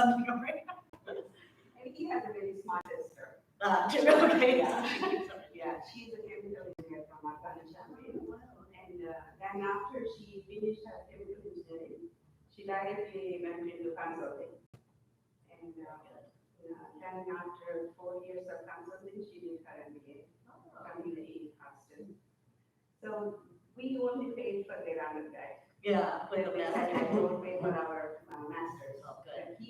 something right now. And he has a very smart sister. Okay, yeah. Yeah, she's a chemical engineer from Afghanistan. And then after she finished her chemical engineering, she directly went into consulting. And then after 4 years of consulting, she did her MBA, community Austin. So we only paid for their undergrad. Yeah, with the They said I master. don't pay for our masters. Oh, good. But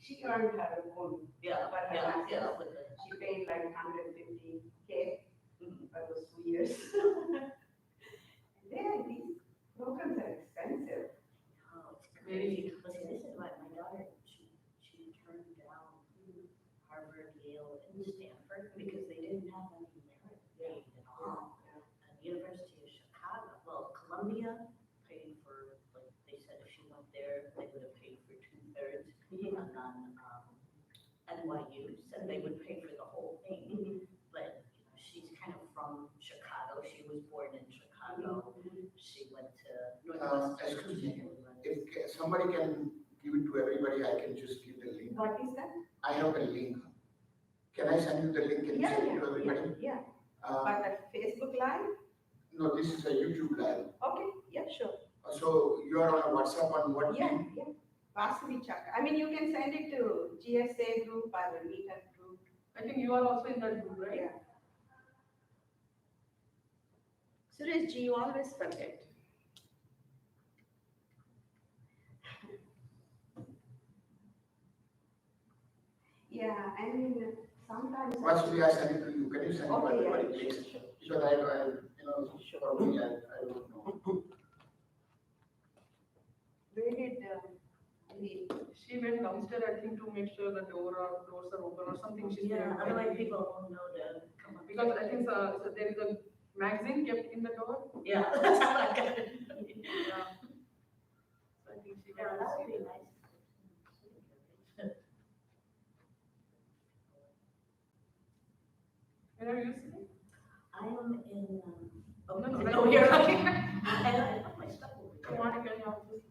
she earned her own. Yeah, But her yeah, masters, yeah, with the, she paid like 150K mhm. for those 2 years. Yeah, these programs are expensive. Oh, it's crazy. Well, see, this is why my daughter, she turned down Harvard, Yale, and Stanford because they didn't have any merit paid at all. And University of Chicago, well, Columbia paid for, like, they said if she went there, they would have paid for 2/3. And then NYU said they would pay for the whole thing. But she's kind of from Chicago. She was born in Chicago. She went to Northwestern. Excuse me, if somebody can give it to everybody, I can just give the link. What is that? I have a link. Can I send you the link and send it to everybody? Yeah. But the Facebook Live? No, this is a YouTube live. Okay, yeah, sure. So you are on a WhatsApp on what Yeah, team? yeah. Vasavi Chakra. I mean, you can send it to GSA group or the meetup group. I think you are also in that group, right? Yeah. Suresh, you always forget. Yeah, I mean, sometimes. Vasavi, I send it to you. Can you send it to Okay, yeah, everybody, please? sure. Because I probably I don't know. Where did we? She went downstairs, I think, to make sure that doors are open or something. She's Yeah, doing. otherwise people won't know to come up. Because I think so there is a magazine kept in the door. Yeah, that's how I got it. Yeah. So I think she Yeah, got that to would see be it. nice. Where are you sitting? I am in, oh, No, no, no, right no, here. here, okay. I put my stuff over Come here. on, can you have this?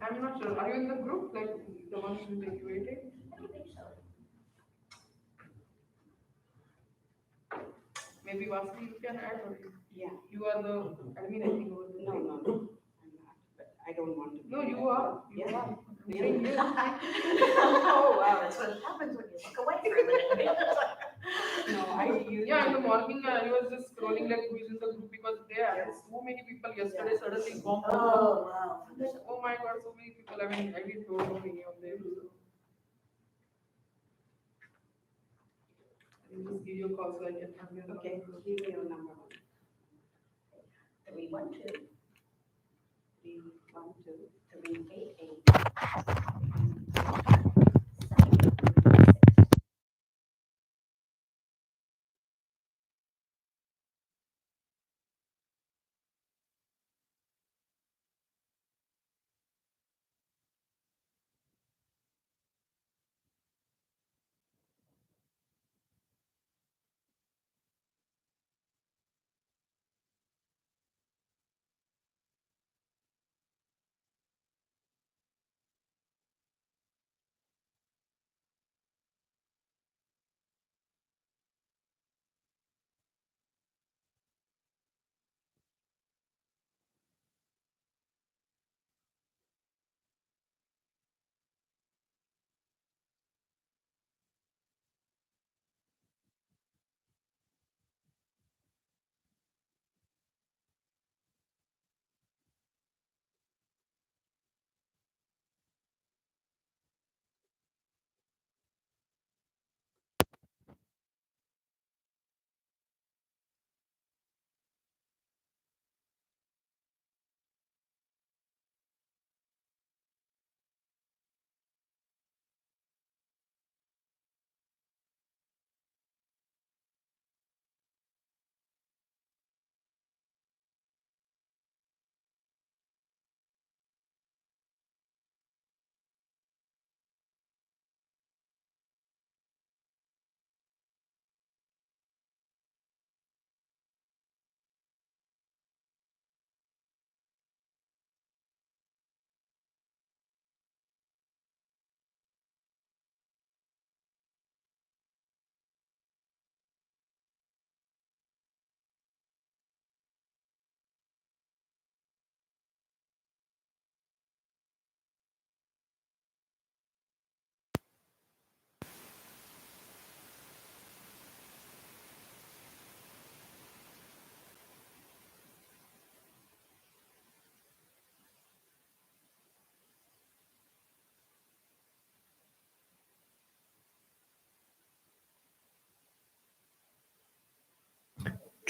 I'm not sure. Are you in the group, like the ones who take waiting? I don't think so. Maybe Vasavi you can add, or Yeah. you are the admin, I think. Over the No, no, no. I'm not. But I don't want to. No, you are. You Yeah. are. I'm Really? saying yes. Oh, wow, that's what happens when you look away for a minute. No, I use. Yeah, in the morning I was just scrolling like who is in the group because there are so many people yesterday suddenly gone. Oh, wow. Oh my God, so many people. I mean, I didn't know any of them. So. I will just give you a call so I can have your Okay, number. give me your number. 312. 312. 388.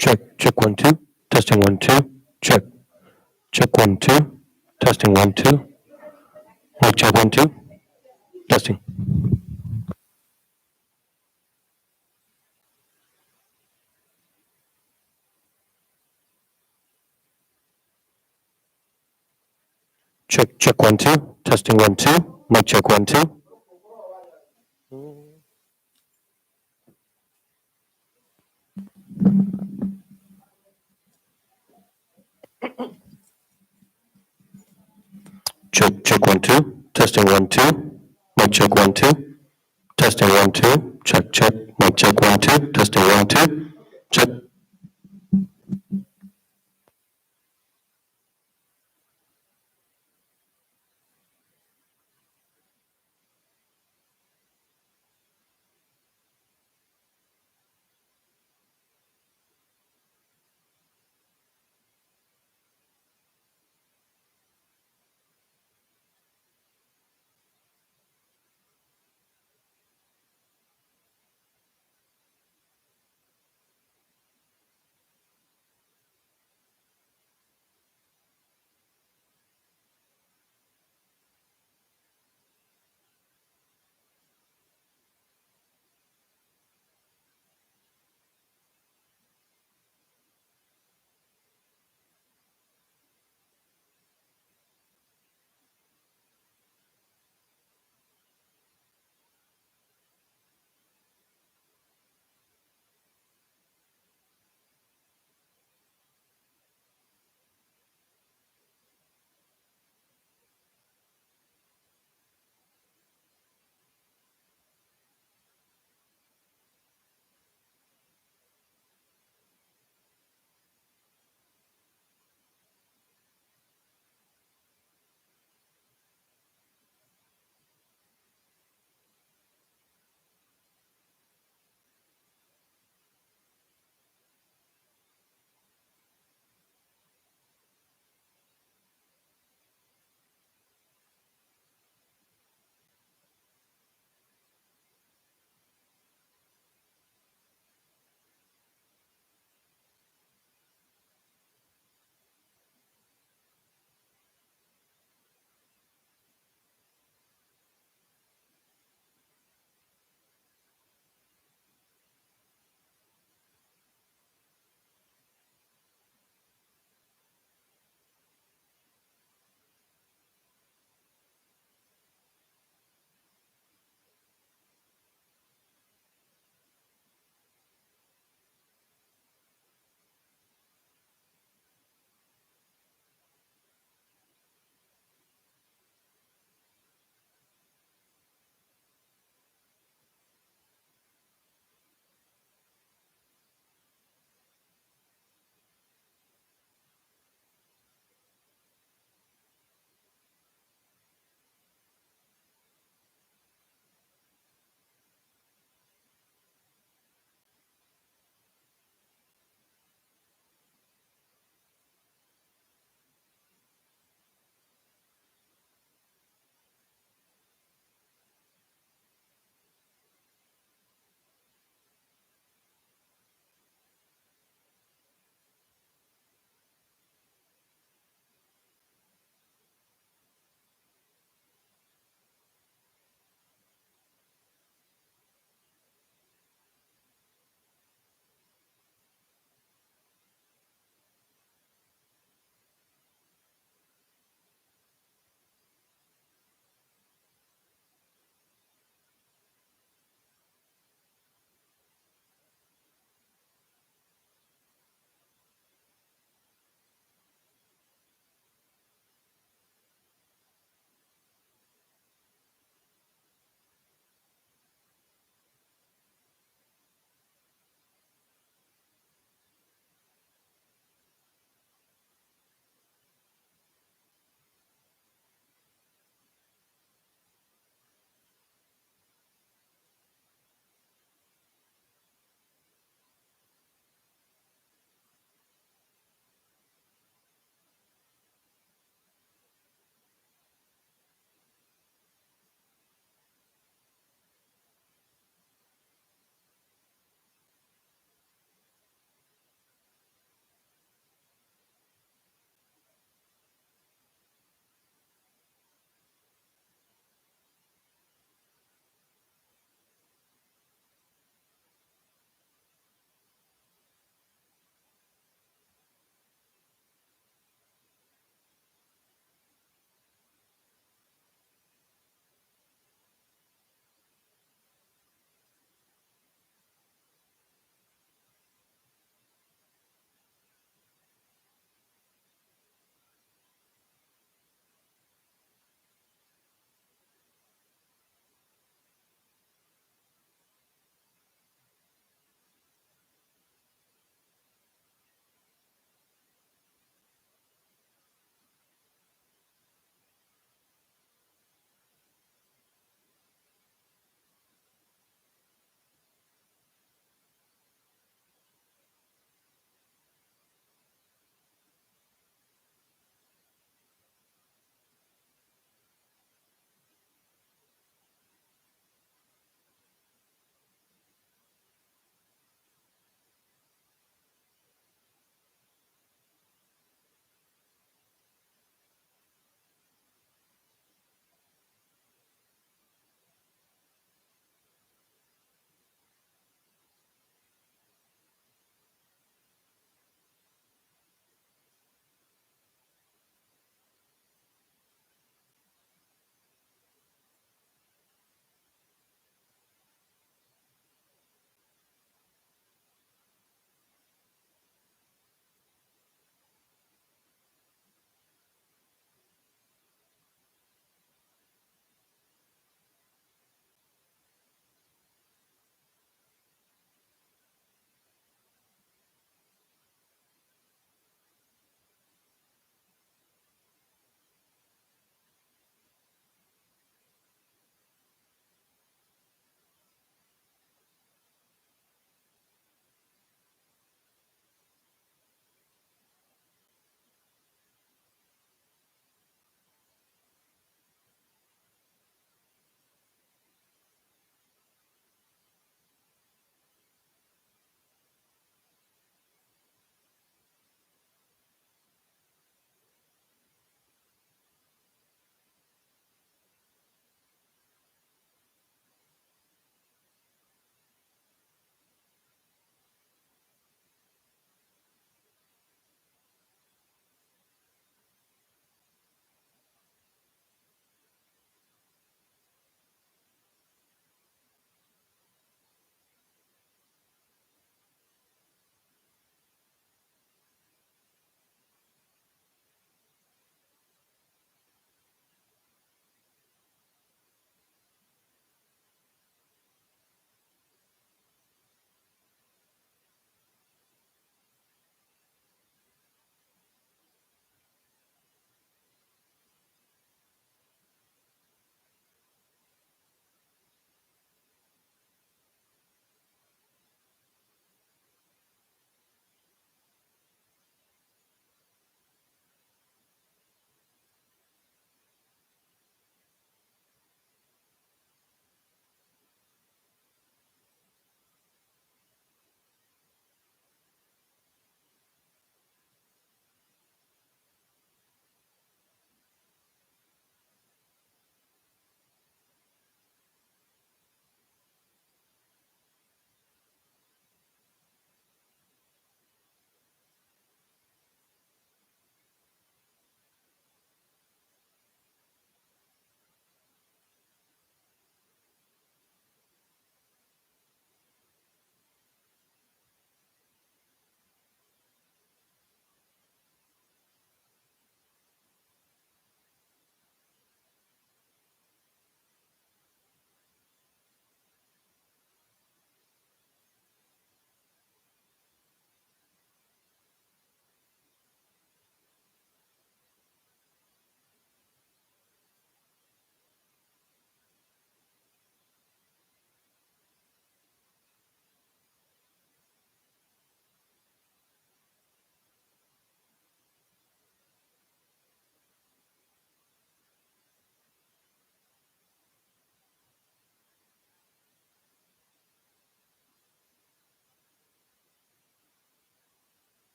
Check 1 2. Testing 1 2. Check 1 2. Testing 1 2. Mic check 1 2. Testing. Check 1 2. Testing 1 2. Mic check 1 2. Check 1 2. Testing 1 2. Mic check 1 2. Testing 1 2. Check. Mic check 1 2. Testing 1 2. Check.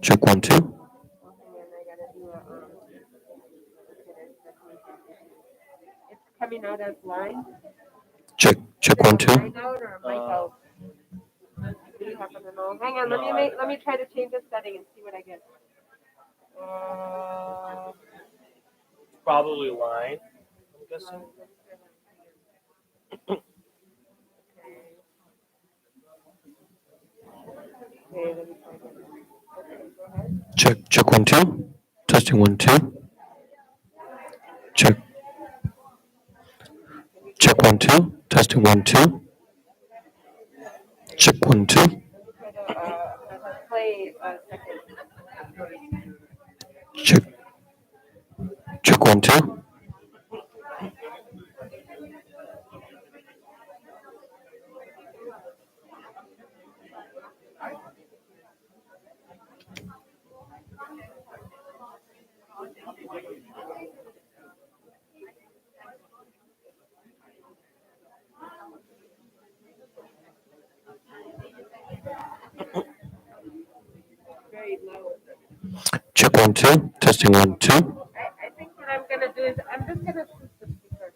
Check 1, 2. Oh, hang on, I gotta do a, okay, it's coming out as line? Check Is it 1, a 2. line out or a mic out? Do you happen to know? Hang on, let me try to change the setting and see what I get. Probably line, I'm guessing. Okay, let me try again. Okay, go ahead. Check 1, 2. Testing 1, 2. Check. Check 1, 2. Testing 1, 2. Check 1, 2. Try to, play a second. Check. Check 1, 2. Very low. Check 1, 2. Testing 1, 2. I think what I'm gonna do is, I'm just gonna switch the speaker.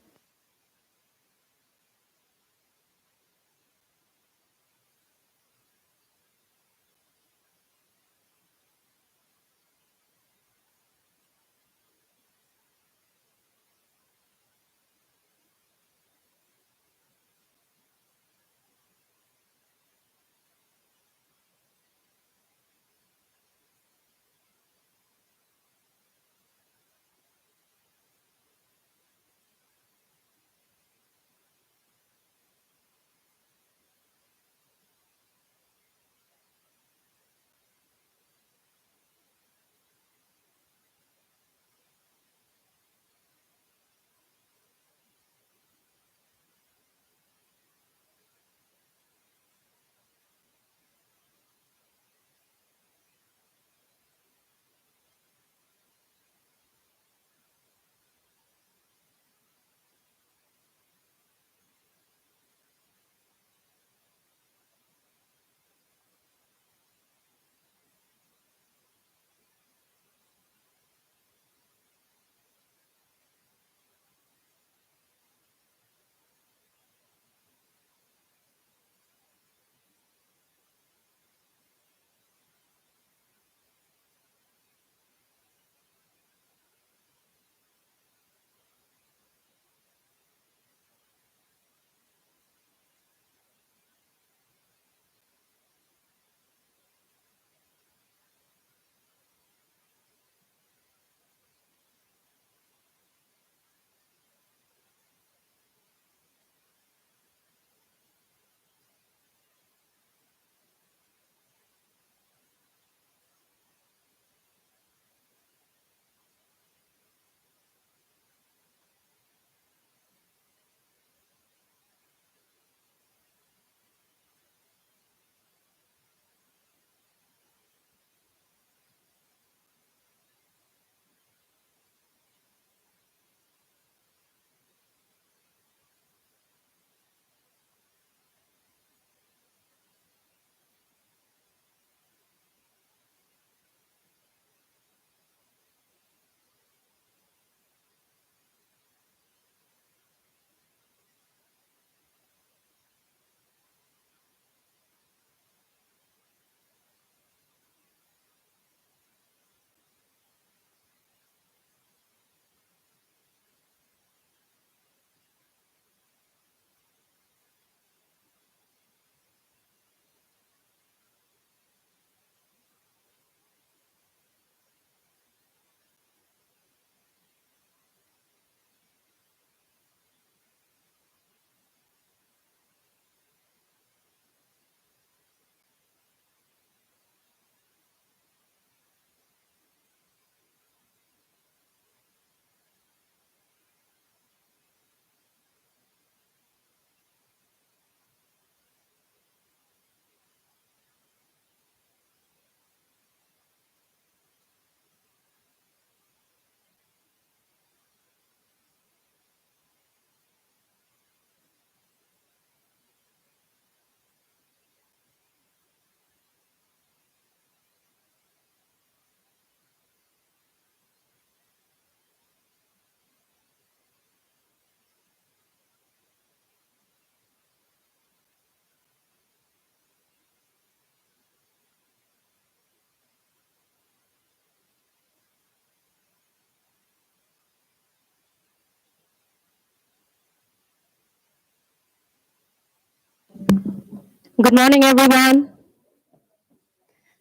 Good morning, everyone.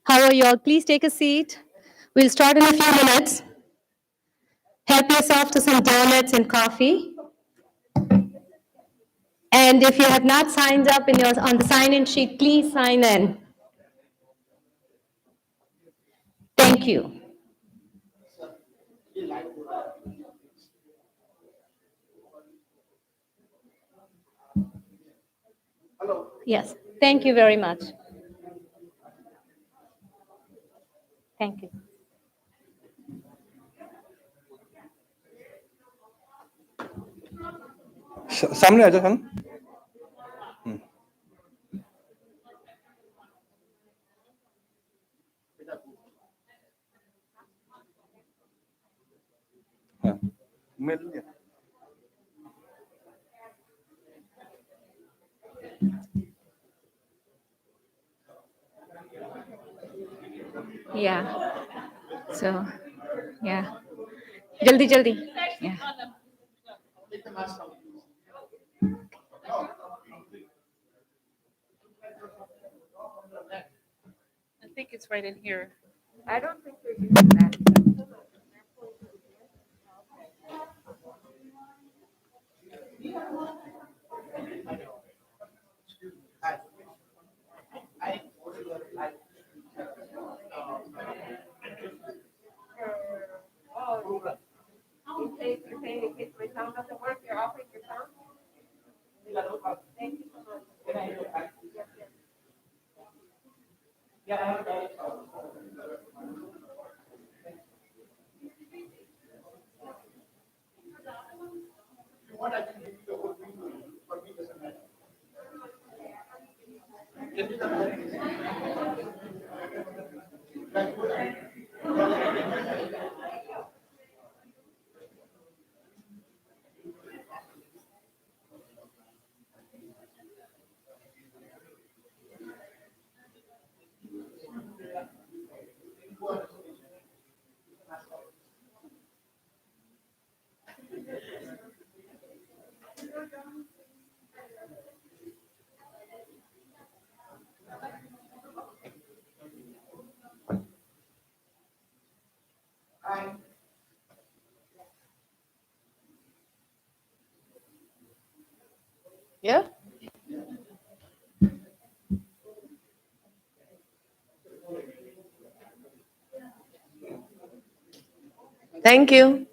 How are you all? Please take a seat. We'll start in a few minutes. Help yourself to some donuts and coffee. And if you have not signed up on the sign-in sheet, please sign in. Thank you. Yes, thank you very much. Thank you. सामने आ जाओ हम हाँ मिल गया Yeah. So, yeah. Jaldi, jaldi. Yeah. I think it's right in here. I don't think they're using that. Oh, you're saying in case my sound doesn't work, you're offering your sound? Thank you so much. Yes, yes. Yeah? Thank you.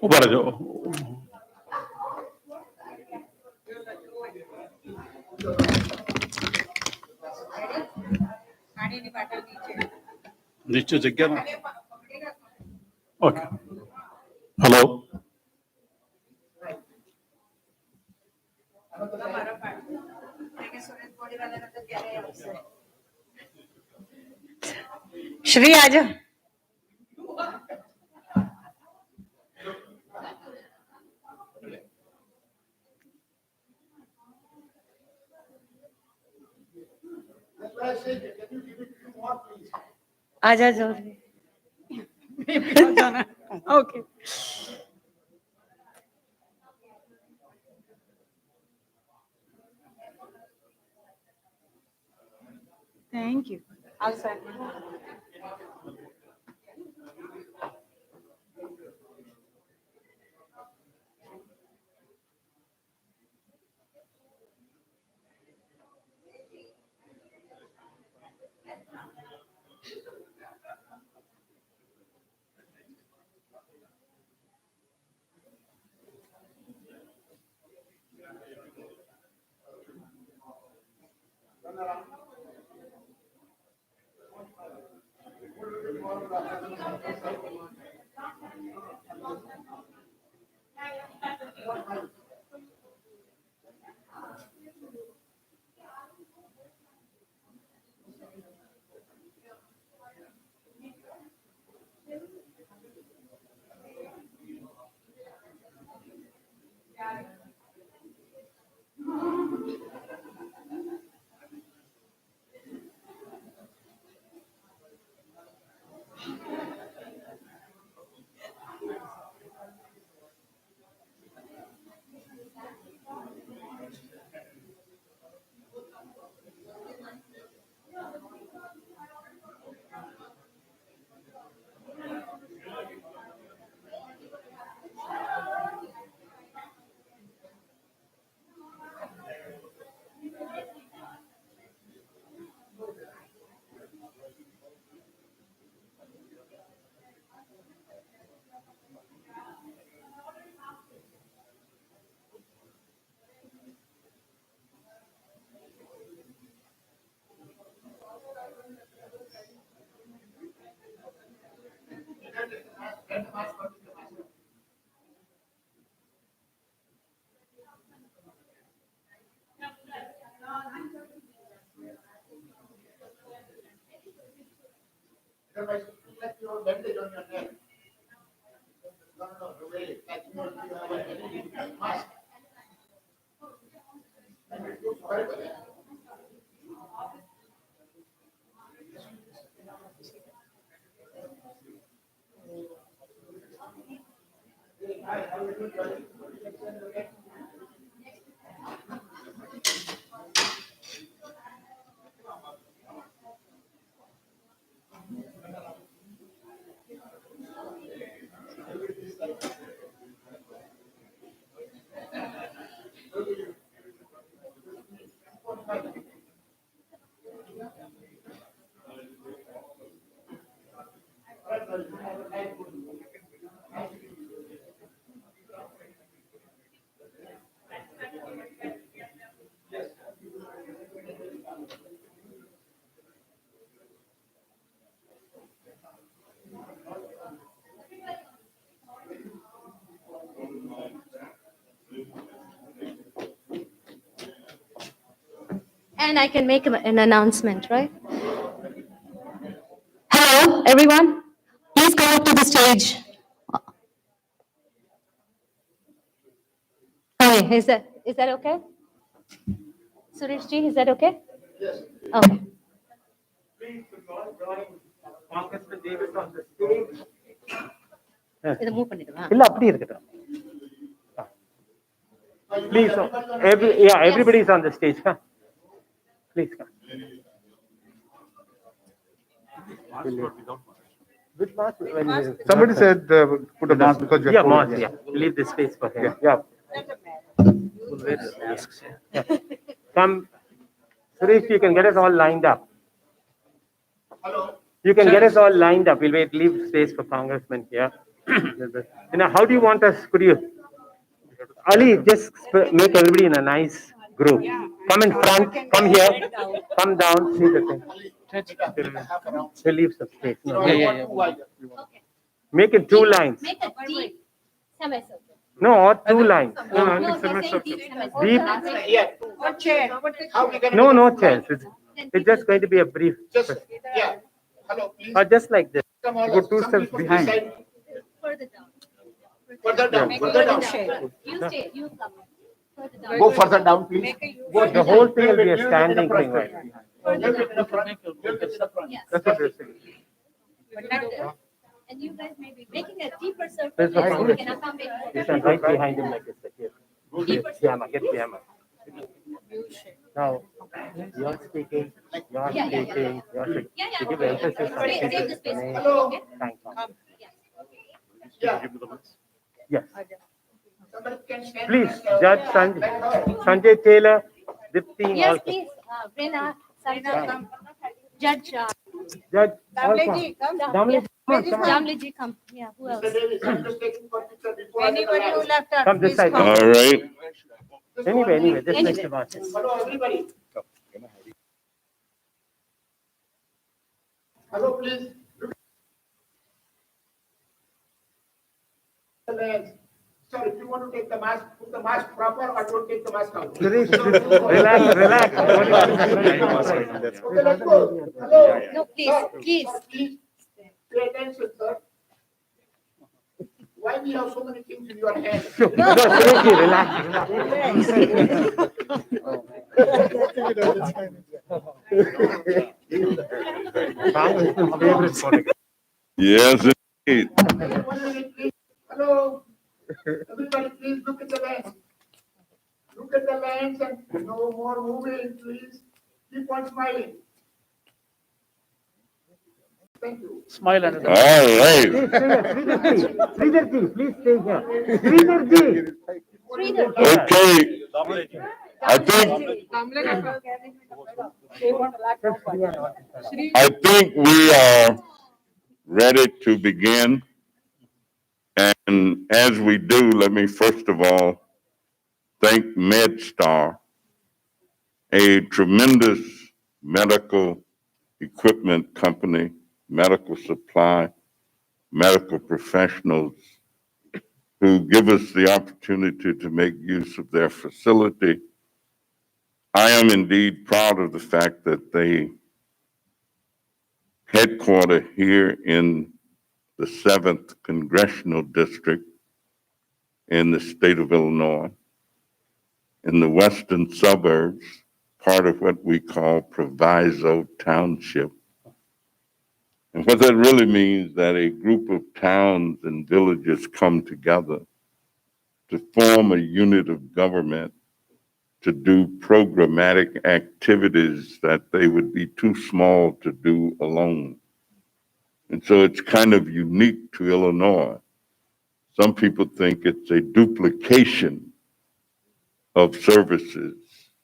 ऊपर आ जाओ नीचे जगह ना okay hello Shri, आजा. आजा जल्दी. Okay. Thank you. Outside. Like your bandage on your neck. No, the way, like you have a mask. And it looks horrible. And I can make an announcement, right? Hello, everyone. Please come up to the stage. Okay, is that okay? Suresh ji, is that okay? Yes. Okay. Congressman Davis on the stage. இதை move பண்ணிடுவா? இல்ல அப்படி இருக்கட்டும். Please, everybody is on the stage. Come. Please come. With mask, Somebody said put a mask because you're yeah, cold. mask. Yeah, leave the space for him. Yeah. Come, Suresh, you can get us all lined up. Hello. You can get us all lined up. We'll wait, leave space for Congressman here. How do you want us? Could you, Ali, just make everybody in a nice group. Come in front, come here, come down, see the thing. We'll leave some space. No, Make it two lines. Make a deep semicircle. No, or two lines. No, they're saying deep semicircle. Deep. Yeah. What chair? How we gonna? No, no chairs. It's just going to be a brief. Just, yeah. Hello, please. Or just like this. Come all Go up. two Some steps people behind. decide Further down. Further down, further down. You stay, you come. Further down. Go further down, please. The whole thing will be a standing thing, right? Further down. Yes. That's what they're saying. And you guys may be making a deeper circle. There's a so we Congress. can accommodate. You stand right behind him like this. Get Piyama, get Piyama. Now, you're speaking, you're Yeah, yeah, speaking, you're speaking. Yeah, To give yeah. emphasis on Save the speaking. space. Hello. Okay? Thank you. Yeah. Yes. Somebody can stand. Please, like, Judge like her. Sanjay Taylor, Dipti, all. Yes, please. Rena, Sarita, Judge, Judge, all. Damle, come on, come on. Jamli ji, come. Yeah, who else? Mr. Davis, I'm just taking for picture before. I Anybody get who alive. left out, Come this please side. come. All right. Just Anyway, one this minute. next to us. Hello, everybody. Hello, please. the lands. So if you want to take the mask, put the mask proper or don't take the mask out. Suresh, relax, relax. Okay, let's go. Hello. No, please, Sir, please. sir, please pay attention, sir. Why we have so many things in your hand? No, Sureshji, relax. Congressman's favorite product. Yes, indeed. 1 minute, please. Hello. Everybody, please look at the lands. Look at the lands and no more moving, please. Keep on smiling. Thank you. Smile and. All right. Sridharji, please stay here. Sridharji. Okay. I think we are ready to begin. And as we do, let me first of all thank MedStar, a tremendous medical equipment company, medical supply, medical professionals who give us the opportunity to make use of their facility. I am indeed proud of the fact that they headquarter here in the 7th Congressional District in the state of Illinois, in the western suburbs, part of what we call Proviso Township. And what that really means that a group of towns and villages come together to form a unit of government to do programmatic activities that they would be too small to do alone. And so it's kind of unique to Illinois. Some people think it's a duplication of services,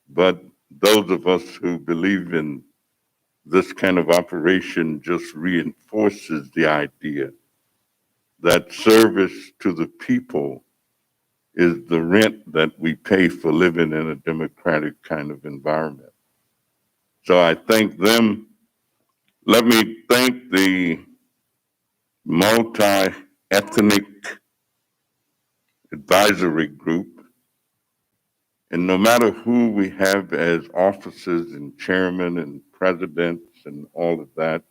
but those of us who believe in this kind of operation just reinforces the idea that service to the people is the rent that we pay for living in a democratic kind of environment. So I thank them. Let me thank the multi-ethnic advisory group. And no matter who we have as officers and chairmen and presidents and all of that,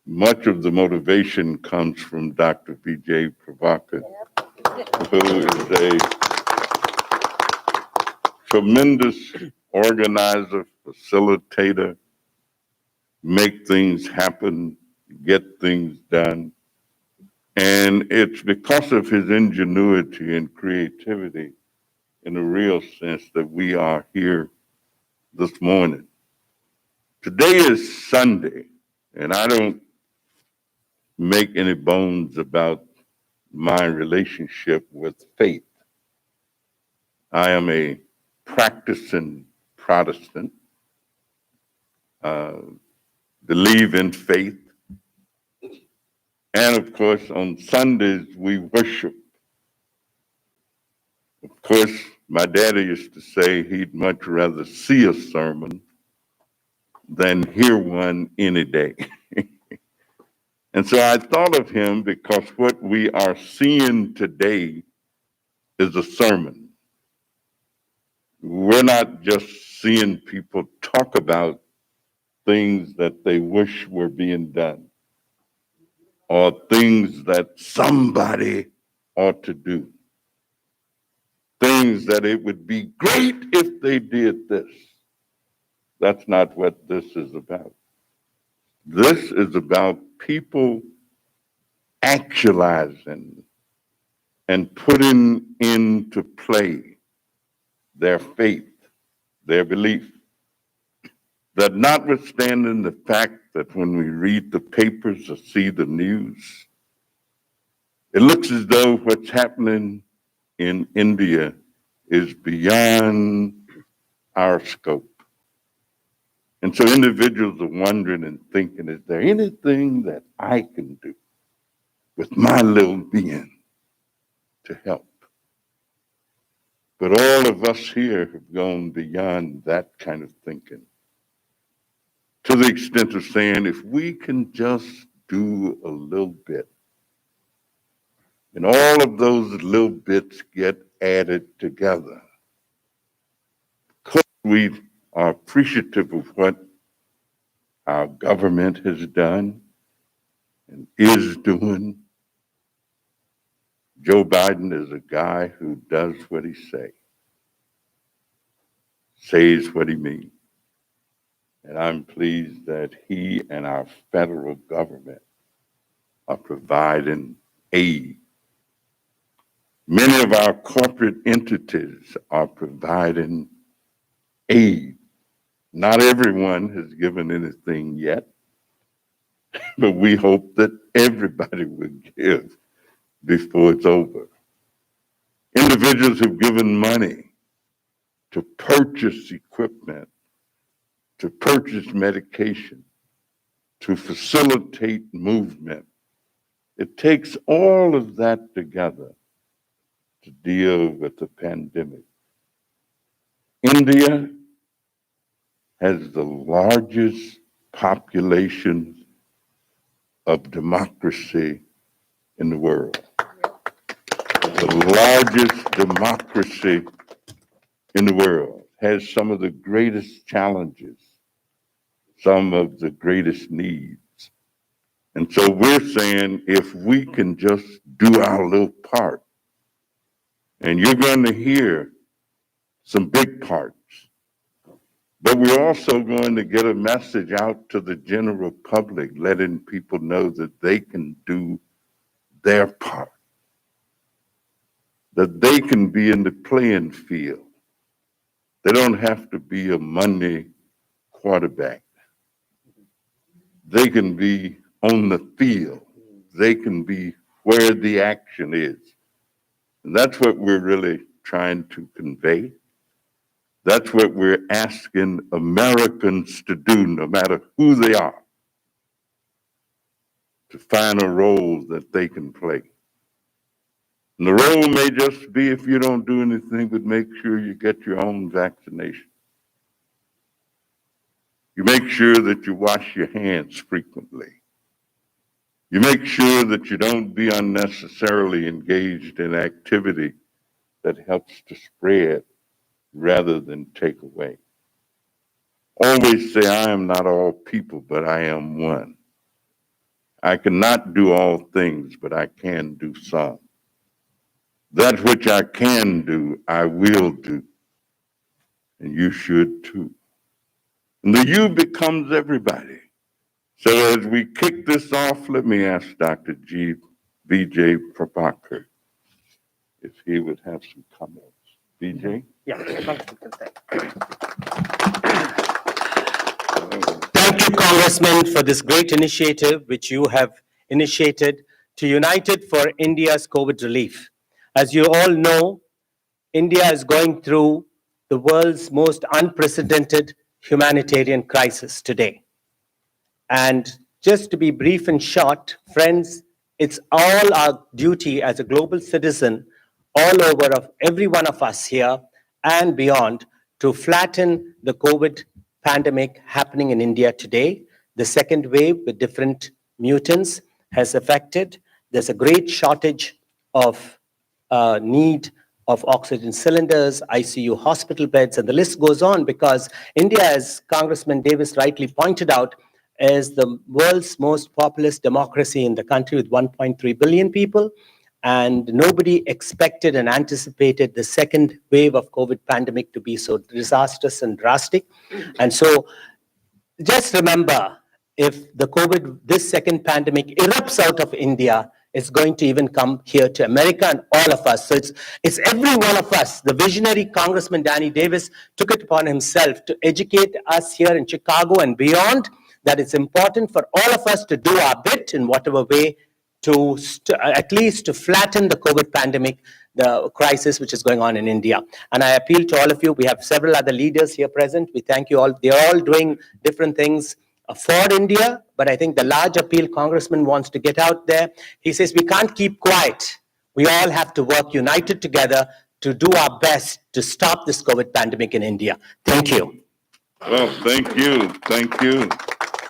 much of the motivation comes from Dr. Vijay Pravakar, who is a tremendous organizer, facilitator, make things happen, get things done. And it's because of his ingenuity and creativity, in a real sense, that we are here this morning. Today is Sunday, and I don't make any bones about my relationship with faith. I am a practicing Protestant, believe in faith. And of course, on Sundays, we worship. Of course, my daddy used to say he'd much rather see a sermon than hear one any day. And so I thought of him because what we are seeing today is a sermon. We're not just seeing people talk about things that they wish were being done or things that somebody ought to do. Things that it would be great if they did this. That's not what this is about. This is about people actualizing and putting into play their faith, their belief. That notwithstanding the fact that when we read the papers or see the news, it looks as though what's happening in India is beyond our scope. And so individuals are wondering and thinking, is there anything that I can do with my little being to help? But all of us here have gone beyond that kind of thinking, to the extent of saying, if we can just do a little bit, And all of those little bits get added together. Because we are appreciative of what our government has done and is doing. Joe Biden is a guy who does what he says what he means. And I'm pleased that he and our federal government are providing aid. Many of our corporate entities are providing aid. Not everyone has given anything yet, but we hope that everybody will give before it's over. Individuals have given money to purchase equipment, to purchase medication, to facilitate movement. It takes all of that together to deal with the pandemic. India has the largest population of democracy in the world. The largest democracy in the world has some of the greatest challenges, some of the greatest needs. And so we're saying if we can just do our little part, and you're going to hear some big parts, but we're also going to get a message out to the general public, letting people know that they can do their part, that they can be in the playing field. They don't have to be a Monday quarterback. They can be on the field. They can be where the action is. And that's what we're really trying to convey. That's what we're asking Americans to do, no matter who they are, to find a role that they can play. And the role may just be, if you don't do anything, but make sure you get your own vaccination. You make sure that you wash your hands frequently. You make sure that you don't be unnecessarily engaged in activity that helps to spread rather than take away. Always say, I am not all people, but I am one. I cannot do all things, but I can do some. That which I can do, I will do. And you should too. And the you becomes everybody. So as we kick this off, let me ask Dr. Vijay Prabhakar if he would have some comments. Vijay? Yeah. Thank you, Congressman, for this great initiative which you have initiated to United for India's COVID relief. As you all know, India is going through the world's most unprecedented humanitarian crisis today. And just to be brief and short, friends, it's all our duty as a global citizen, all over of every one of us here and beyond, to flatten the COVID pandemic happening in India today. The second wave with different mutants has affected. There's a great shortage of need of oxygen cylinders, ICU hospital beds, and the list goes on, because India, as Congressman Davis rightly pointed out, is the world's most populous democracy in the country with 1.3 billion people. And nobody expected and anticipated the second wave of COVID pandemic to be so disastrous and drastic. And so just remember, if the COVID, this second pandemic erupts out of India, it's going to even come here to America and all of us. So it's every one of us. The visionary Congressman Danny Davis took it upon himself to educate us here in Chicago and beyond that it's important for all of us to do our bit in whatever way to at least to flatten the COVID pandemic, the crisis which is going on in India. And I appeal to all of you. We have several other leaders here present. We thank you all. They're all doing different things for India, but I think the large appeal Congressman wants to get out there. He says we can't keep quiet. We all have to work united together to do our best to stop this COVID pandemic in India. Thank you. Well, thank you. Thank you.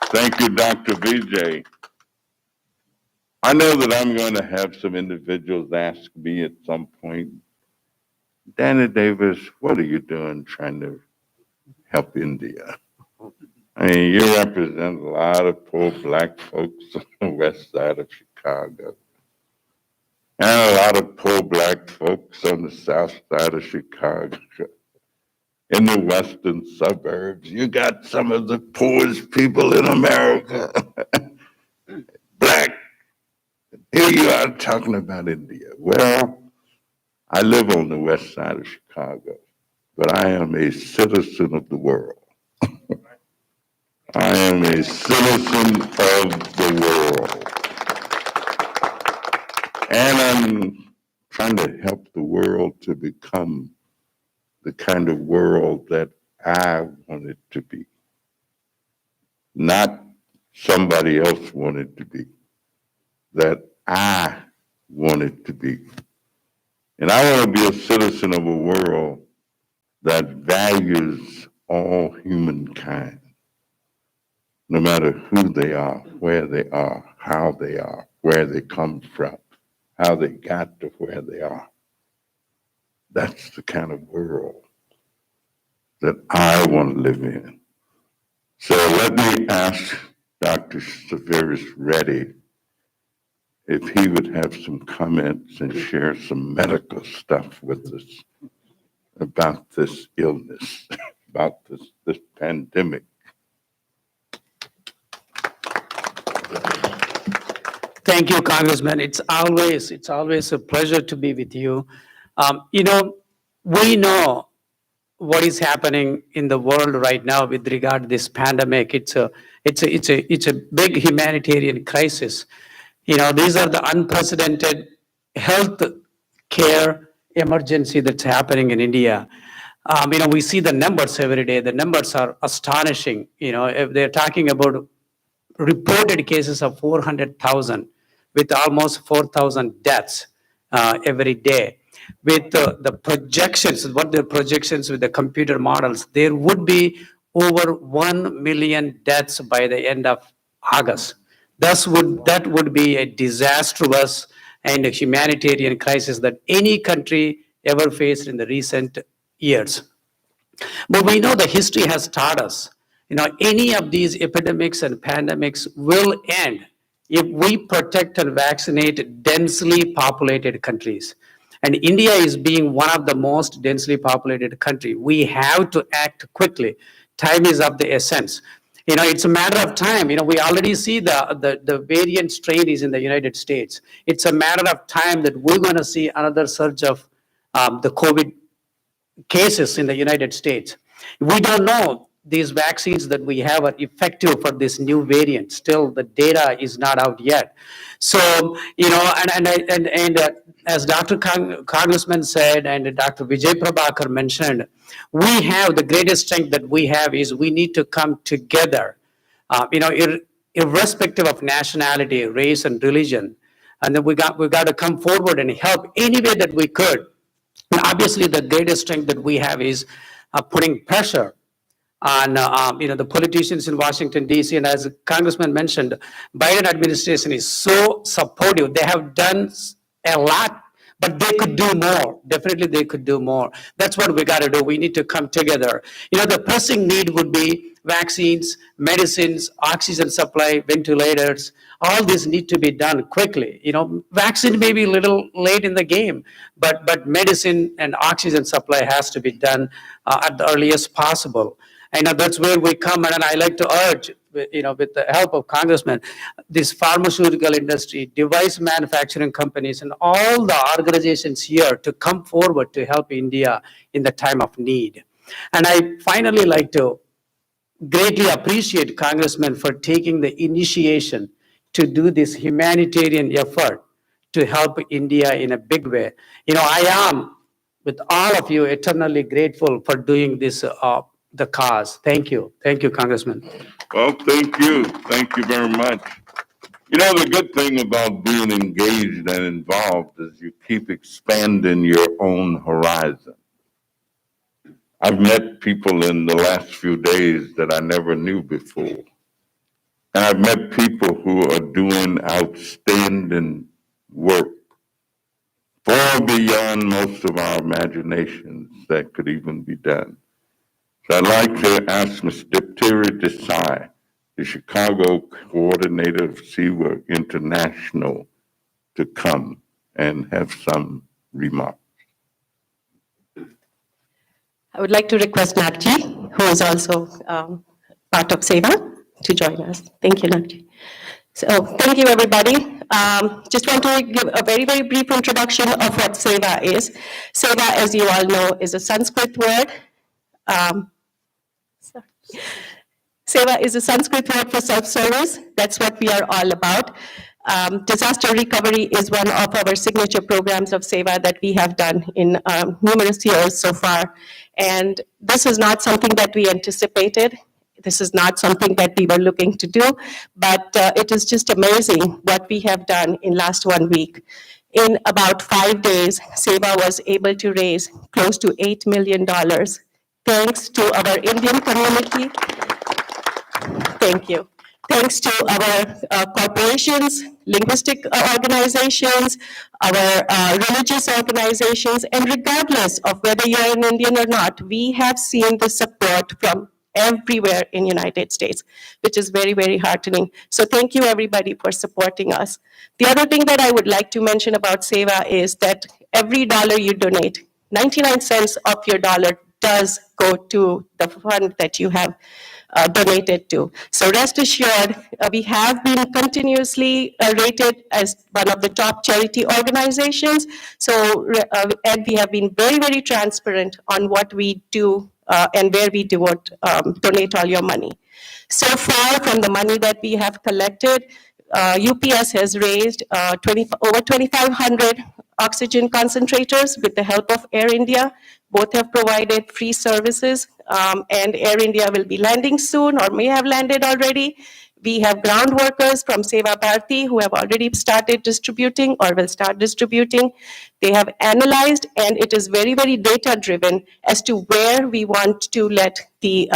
Thank you, Dr. Vijay. I know that I'm going to have some individuals ask me at some point, Danny Davis, what are you doing trying to help India? I mean, you represent a lot of poor black folks on the west side of Chicago, and a lot of poor black folks on the south side of Chicago. In the western suburbs, you got some of the poorest people in America. Black. Here you are talking about India. Well, I live on the west side of Chicago, but I am a citizen of the world. I am a citizen of the world. And I'm trying to help the world to become the kind of world that I want it to be. Not somebody else want it to be. That I want it to be. And I want to be a citizen of a world that values all humankind, no matter who they are, where they are, how they are, where they come from, how they got to where they are. That's the kind of world that I want to live in. So let me ask Dr. Severus Reddy if he would have some comments and share some medical stuff with us about this illness, about this pandemic. Thank you, Congressman. It's always a pleasure to be with you. We know what is happening in the world right now with regard to this pandemic. It's a big humanitarian crisis. These are the unprecedented health care emergency that's happening in India. We see the numbers every day. The numbers are astonishing. If they're talking about reported cases of 400,000 with almost 4,000 deaths every day. With the projections, what the projections with the computer models, there would be over 1 million deaths by the end of August. That would be a disastrous and a humanitarian crisis that any country ever faced in the recent years. But we know the history has taught us, any of these epidemics and pandemics will end if we protect and vaccinate densely populated countries. And India is being one of the most densely populated country. We have to act quickly. Time is of the essence. It's a matter of time. We already see the variant strain is in the United States. It's a matter of time that we're going to see another surge of the COVID cases in the United States. We don't know these vaccines that we have are effective for this new variant. Still, the data is not out yet. So, as Dr. Congressman said and Dr. Vijay Prabhakar mentioned, we have the greatest strength that we have is we need to come together, irrespective of nationality, race, and religion. And then we got to come forward and help any way that we could. And obviously, the greatest strength that we have is putting pressure on the politicians in Washington, D.C. And as Congressman mentioned, Biden administration is so supportive. They have done a lot, but they could do more. Definitely, they could do more. That's what we got to do. We need to come together. The pressing need would be vaccines, medicines, oxygen supply, ventilators. All this need to be done quickly. Vaccine may be a little late in the game, but medicine and oxygen supply has to be done at the earliest possible. And that's where we come, and I like to urge, with the help of Congressman, this pharmaceutical industry, device manufacturing companies, and all the organizations here to come forward to help India in the time of need. And I finally like to greatly appreciate Congressman for taking the initiation to do this humanitarian effort to help India in a big way. I am, with all of you, eternally grateful for doing this the cause. Thank you. Thank you, Congressman. Well, thank you. Thank you very much. The good thing about being engaged and involved is you keep expanding your own horizon. I've met people in the last few days that I never knew before. And I've met people who are doing outstanding work, far beyond most of our imaginations that could even be done. So I'd like to ask Ms. Diptera Desai, the Chicago coordinator of SEWA International, to come and have some remarks. I would like to request Nagji, who is also part of SEWA, to join us. Thank you, Nagji. So thank you, everybody. Just want to give a very, very brief introduction of what SEWA is. SEWA, as you all know, is a Sanskrit word. Sorry. Seva is a Sanskrit word for self-service. That's what we are all about. Disaster recovery is one of our signature programs of Seva that we have done in numerous years so far. And this is not something that we anticipated. This is not something that we were looking to do, but it is just amazing what we have done in last 1 week. In about 5 days, Seva was able to raise close to $8 million, thanks to our Indian community. Thank you. Thanks to our corporations, linguistic organizations, our religious organizations, and regardless of whether you're an Indian or not, we have seen the support from everywhere in United States, which is very, very heartening. So thank you, everybody, for supporting us. The other thing that I would like to mention about Seva is that every dollar you donate, 99 cents of your dollar does go to the fund that you have donated to. So rest assured, we have been continuously rated as one of the top charity organizations. So, and we have been very, very transparent on what we do and where we do it, donate all your money. So far, from the money that we have collected, UPS has raised over 2,500 oxygen concentrators with the help of Air India. Both have provided free services, and Air India will be landing soon or may have landed already. We have ground workers from Seva Bharati who have already started distributing or will start distributing. They have analyzed, and it is very, very data-driven as to where we want to let the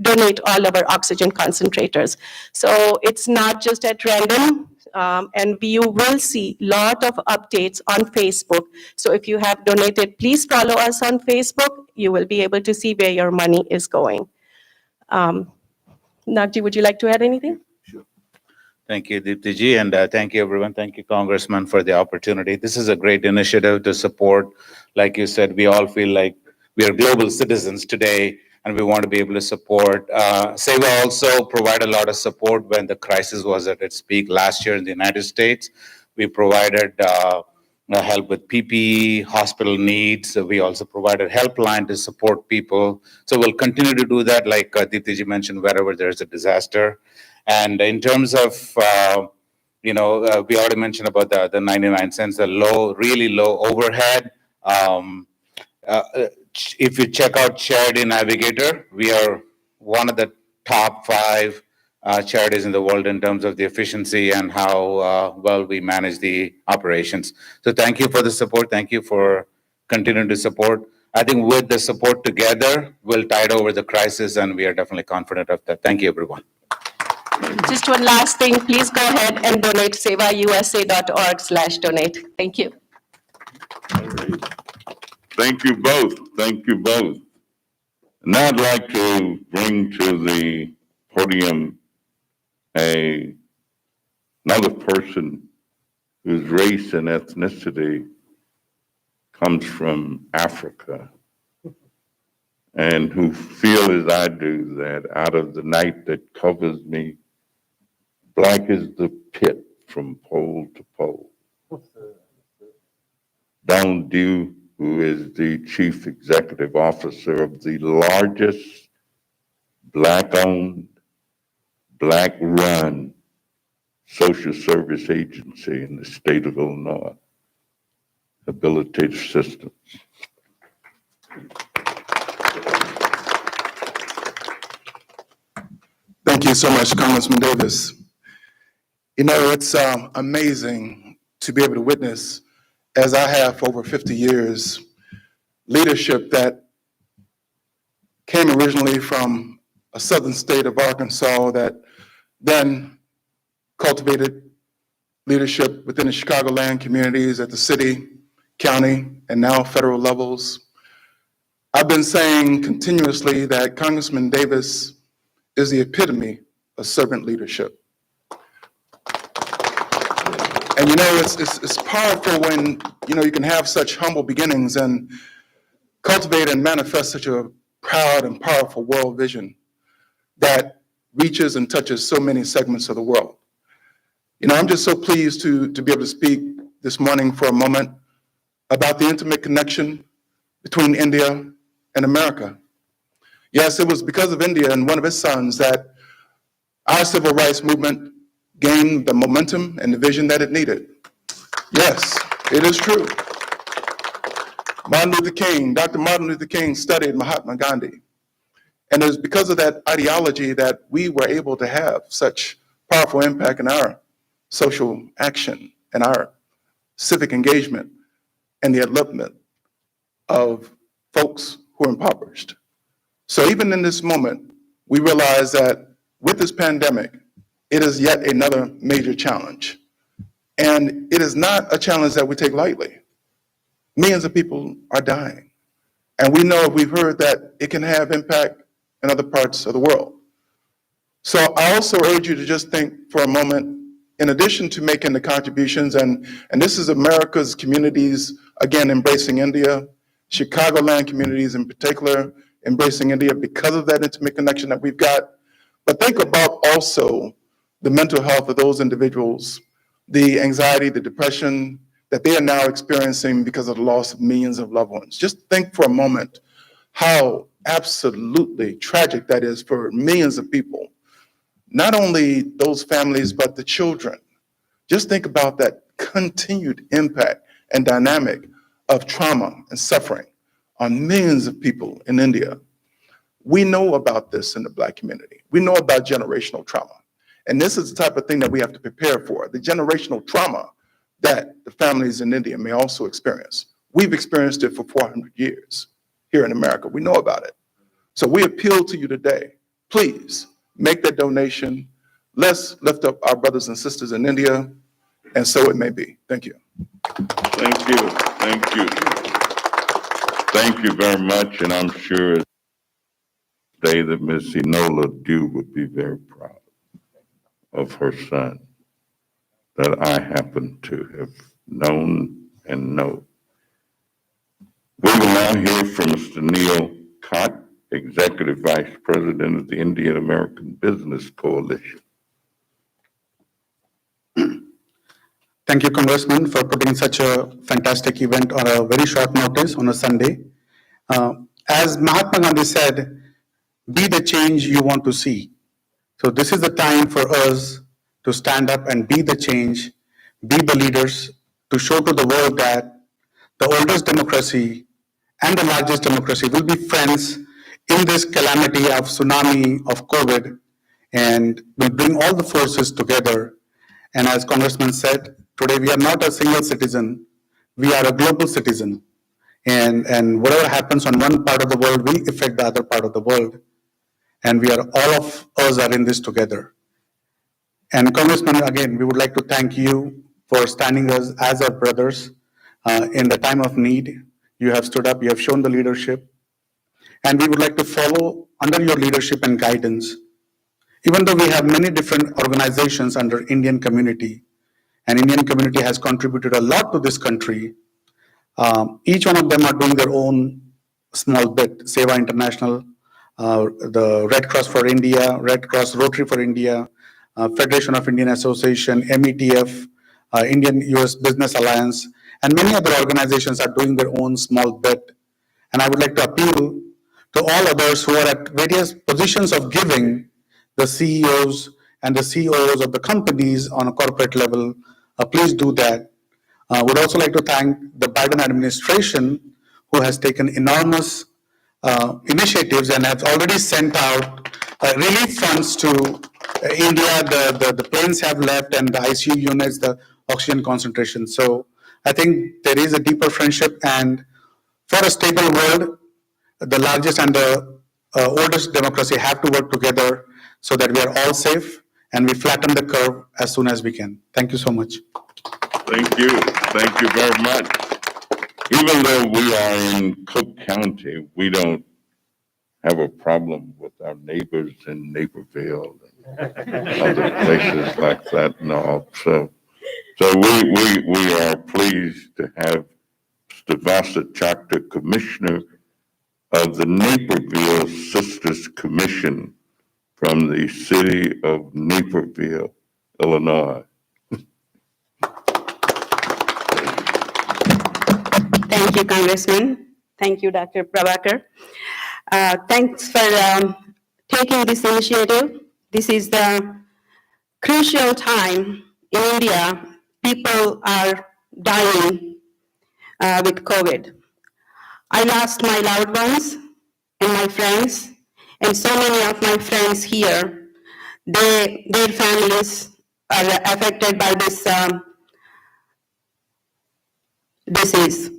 donate all of our oxygen concentrators. So it's not just at random, and you will see a lot of updates on Facebook. So if you have donated, please follow us on Facebook. You will be able to see where your money is going. Nagji, would you like to add anything? Thank you, Deepti ji, and thank you, everyone. Thank you, Congressman, for the opportunity. This is a great initiative to support. Like you said, we all feel like we are global citizens today, and we want to be able to support. Seva also provide a lot of support when the crisis was at its peak last year in the United States. We provided help with PPE, hospital needs. We also provided helpline to support people. So we'll continue to do that, like Deepti ji mentioned, wherever there's a disaster. And in terms of, we already mentioned about the 99 cents, the low, really low overhead. If you check out Charity Navigator, we are one of the top 5 charities in the world in terms of the efficiency and how well we manage the operations. So thank you for the support. Thank you for continuing to support. I think with the support together, we'll tide over the crisis, and we are definitely confident of that. Thank you, everyone. Just one last thing, please go ahead and donate sevausa.org/donate. Thank you. Thank you both. Thank you both. Now I'd like to bring to the podium another person whose race and ethnicity comes from Africa and who feel as I do that out of the night that covers me, black is the pit from pole to pole. Down Dew, who is the chief executive officer of the largest black-owned, black-run social service agency in the state of Illinois, Habilitative Systems. Thank you so much, Congressman Davis. You know, it's amazing to be able to witness, as I have for over 50 years, leadership that came originally from a southern state of Arkansas that then cultivated leadership within the Chicagoland communities at the city, county, and now federal levels. I've been saying continuously that Congressman Davis is the epitome of servant leadership. And it's powerful when, you can have such humble beginnings and cultivate and manifest such a proud and powerful world vision that reaches and touches so many segments of the world. I'm just so pleased to be able to speak this morning for a moment about the intimate connection between India and America. Yes, it was because of India and one of its sons that our civil rights movement gained the momentum and the vision that it needed. Yes, it is true. Dr. Martin Luther King studied Mahatma Gandhi. And it was because of that ideology that we were able to have such powerful impact in our social action and our civic engagement and the upliftment of folks who are impoverished. So even in this moment, we realize that with this pandemic, it is yet another major challenge. And it is not a challenge that we take lightly. Millions of people are dying. And we've heard that it can have impact in other parts of the world. So I also urge you to just think for a moment, in addition to making the contributions, and this is America's communities, again, embracing India, Chicagoland communities in particular, embracing India because of that intimate connection that we've got. But think about also the mental health of those individuals, the anxiety, the depression that they are now experiencing because of the loss of millions of loved ones. Just think for a moment how absolutely tragic that is for millions of people. Not only those families, but the children. Just think about that continued impact and dynamic of trauma and suffering on millions of people in India. We know about this in the Black community. We know about generational trauma. And this is the type of thing that we have to prepare for, the generational trauma that the families in India may also experience. We've experienced it for 400 years here in America. We know about it. So we appeal to you today, please make that donation. Let's lift up our brothers and sisters in India, and so it may be. Thank you. Thank you. Thank you. Thank you very much, and I'm sure today that Miss Enola Dew would be very proud of her son that I happen to have known and know. We will now hear from Mr. Neil Kott, Executive Vice President of the Indian American Business Coalition. Thank you, Congressman, for putting such a fantastic event on a very short notice on a Sunday. As Mahatma Gandhi said, be the change you want to see. So this is the time for us to stand up and be the change, be the leaders, to show to the world that the oldest democracy and the largest democracy will be friends in this calamity of tsunami of COVID, and we'll bring all the forces together. And as Congressman said, today we are not a single citizen, we are a global citizen. And whatever happens on one part of the world will affect the other part of the world. And all of us are in this together. And Congressman, again, we would like to thank you for standing us as our brothers in the time of need. You have stood up, you have shown the leadership. And we would like to follow under your leadership and guidance. Even though we have many different organizations under Indian community, and Indian community has contributed a lot to this country, each one of them are doing their own small bit. Seva International, the Red Cross for India, Red Cross Rotary for India, Federation of Indian Association, METF, Indian-US Business Alliance, and many other organizations are doing their own small bit. And I would like to appeal to all others who are at various positions of giving, the CEOs and the COOs of the companies on a corporate level, please do that. I would also like to thank the Biden administration, who has taken enormous initiatives and has already sent out relief funds to India. The planes have left, and the ICU units, the oxygen concentration. So I think there is a deeper friendship, and for a stable world, the largest and the oldest democracy have to work together so that we are all safe and we flatten the curve as soon as we can. Thank you so much. Thank you. Thank you very much. Even though we are in Cook County, we don't have a problem with our neighbors in Naperville and other places like that and all. So we are pleased to have Mr. Vasa Chakta, Commissioner of the Naperville Sisters Commission from the city of Naperville, Illinois. Thank you, Congressman. Thank you, Dr. Prabhakar. Thanks for taking this initiative. This is the crucial time in India. People are dying with COVID. I lost my loved ones and my friends, and so many of my friends here, their families are affected by this disease.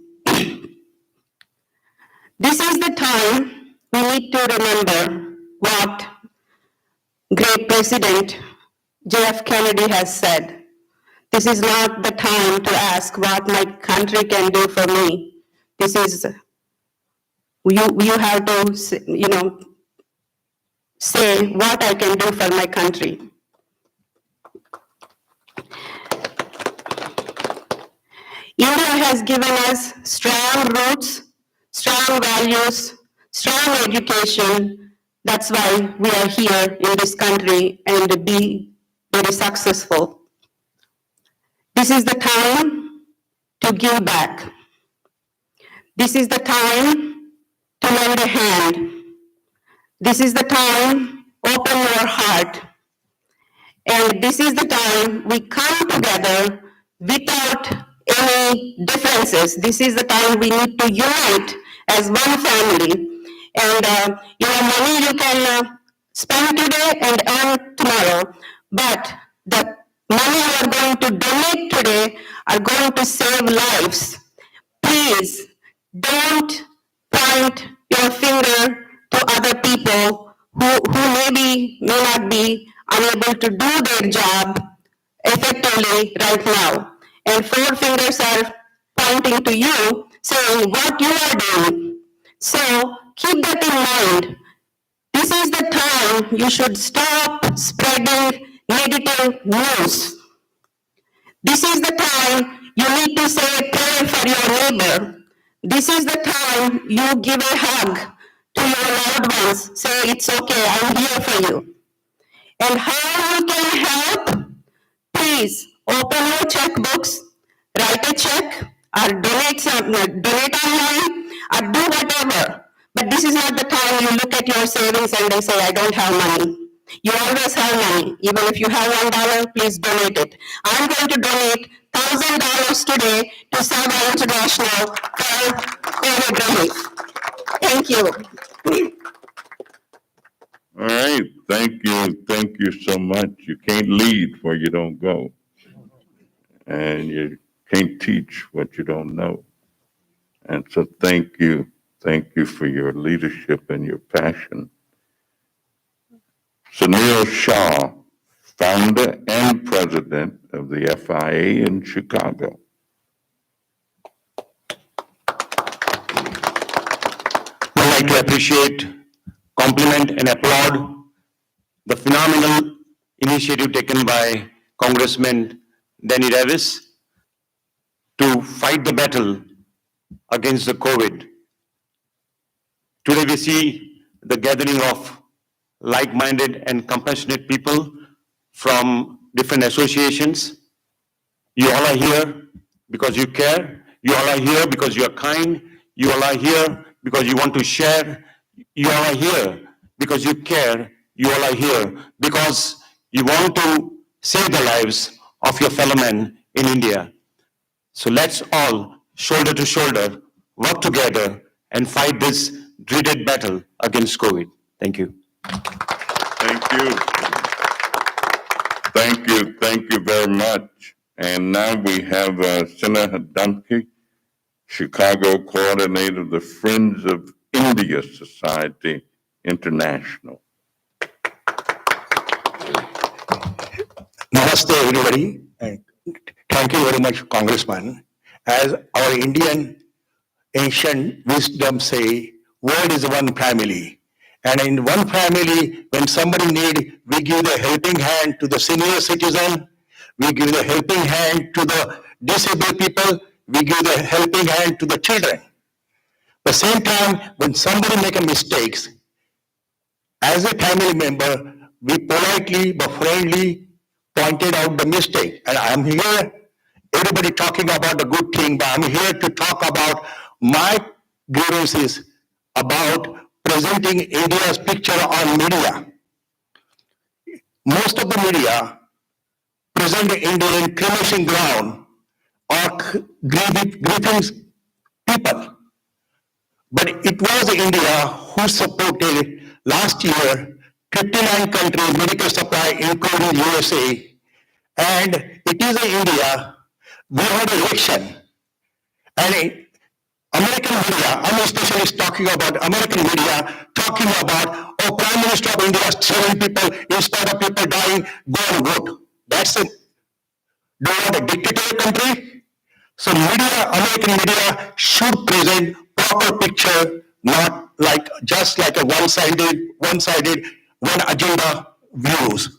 This is the time we need to remember what great President J.F. Kennedy has said. This is not the time to ask what my country can do for me. This is, you have to, say what I can do for my country. India has given us strong roots, strong values, strong education. That's why we are here in this country and be very successful. This is the time to give back. This is the time to lend a hand. This is the time, open your heart. And this is the time we come together without any differences. This is the time we need to unite as one family. And money you can spend today and earn tomorrow, but the money you are going to donate today are going to save lives. Please don't point your finger to other people who may not be unable to do their job effectively right now. And 4 fingers are pointing to you, saying what you are doing. So keep that in mind. This is the time you should stop spreading negative news. This is the time you need to say a prayer for your neighbor. This is the time you give a hug to your loved ones. Say, it's okay, I'm here for you. And how you can help? Please open your checkbooks, write a check, or donate online, or do whatever. But this is not the time you look at your savings and they say, I don't have money. You always have money. Even if you have $1, please donate it. I'm going to donate $1,000 today to Seva International for COVID relief. Thank you. All right, thank you so much. You can't lead where you don't go. And you can't teach what you don't know. And so thank you for your leadership and your passion. Sunil Shah, founder and president of the FIA in Chicago. I'd like to appreciate, compliment, and applaud the phenomenal initiative taken by Congressman Danny Davis to fight the battle against the COVID. Today we see the gathering of like-minded and compassionate people from different associations. You all are here because you care. You all are here because you are kind. You all are here because you want to share. You all are here because you care. You all are here because you want to save the lives of your fellow men in India. So let's all, shoulder to shoulder, work together and fight this dreaded battle against COVID. Thank you. Thank you. Thank you very much. And now we have Sinha Damki, Chicago coordinator of the Friends of India Society International. Namaste, everybody, and thank you very much, Congressman. As our Indian ancient wisdom say, world is one family. And in one family, when somebody need, we give the helping hand to the senior citizen, we give the helping hand to the disabled people, we give the helping hand to the children. At the same time, when somebody make a mistakes, as a family member, we politely but friendly pointed out the mistake. And I'm here, everybody talking about the good thing, but I'm here to talk about my grievances about presenting India's picture on media. Most of the media present India in cremation ground or grieving people. But it was India who supported last year 59 countries medical supply, including USA. And it is in India, we had election. And American media, I'm especially talking about American media, talking about, oh, Prime Minister of India, 7 people, instead of people dying, go and vote. That's it. Do you want a dictatorial country? So media, American media should present proper picture, not like just like a one-sided, one agenda views.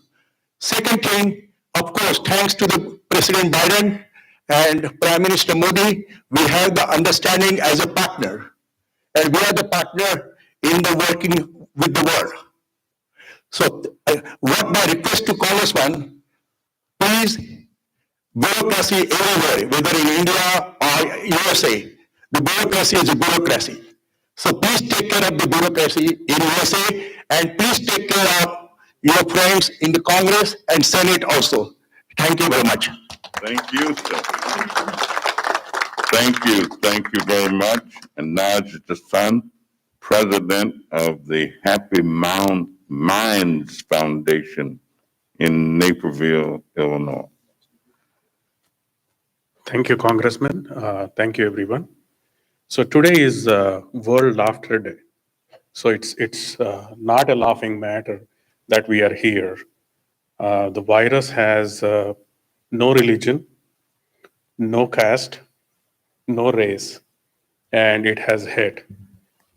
Second thing, of course, thanks to the President Biden and Prime Minister Modi, we have the understanding as a partner, and we are the partner in the working with the world. So, what my request to Congressman, please, bureaucracy everywhere, whether in India or USA, the bureaucracy is a bureaucracy. So please take care of the bureaucracy in USA, and please take care of your friends in the Congress and Senate also. Thank you very much. Thank you, sir. Thank you very much. And Naj Hassan, President of the Happy Minds Foundation in Naperville, Illinois. Thank you, Congressman. Thank you, everyone. So today is World Laughter Day. So it's not a laughing matter that we are here. The virus has no religion, no caste, no race, and it has hit.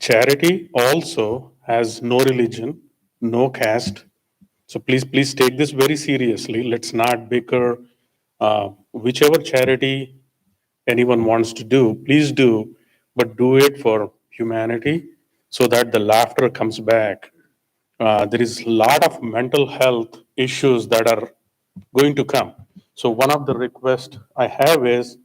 Charity also has no religion, no caste. So please take this very seriously. Let's not bicker. Whichever charity anyone wants to do, please do, but do it for humanity so that the laughter comes back. There is a lot of mental health issues that are going to come. So one of the requests I have is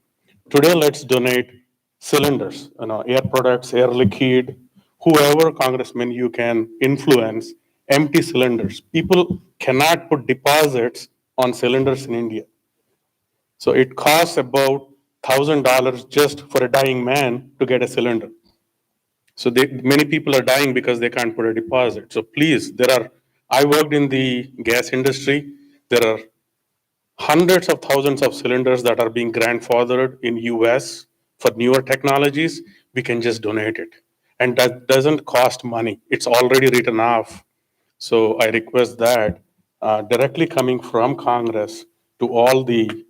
today let's donate cylinders, air products, air liquid, whoever congressman you can influence, empty cylinders. People cannot put deposits on cylinders in India. So it costs about $1,000 just for a dying man to get a cylinder. So many people are dying because they can't put a deposit. So please, I worked in the gas industry. There are hundreds of thousands of cylinders that are being grandfathered in US for newer technologies. We can just donate it. And that doesn't cost money. It's already written off. So I request that directly coming from Congress to all the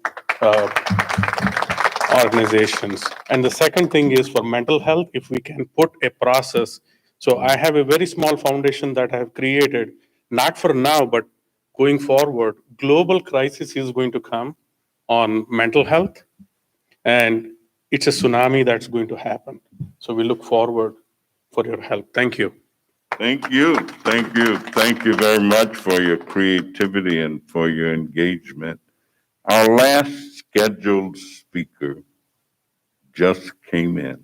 organizations. And the second thing is for mental health, if we can put a process. So I have a very small foundation that I have created, not for now, but going forward. Global crisis is going to come on mental health, and it's a tsunami that's going to happen. So we look forward for your help. Thank you. Thank you very much for your creativity and for your engagement. Our last scheduled speaker just came in.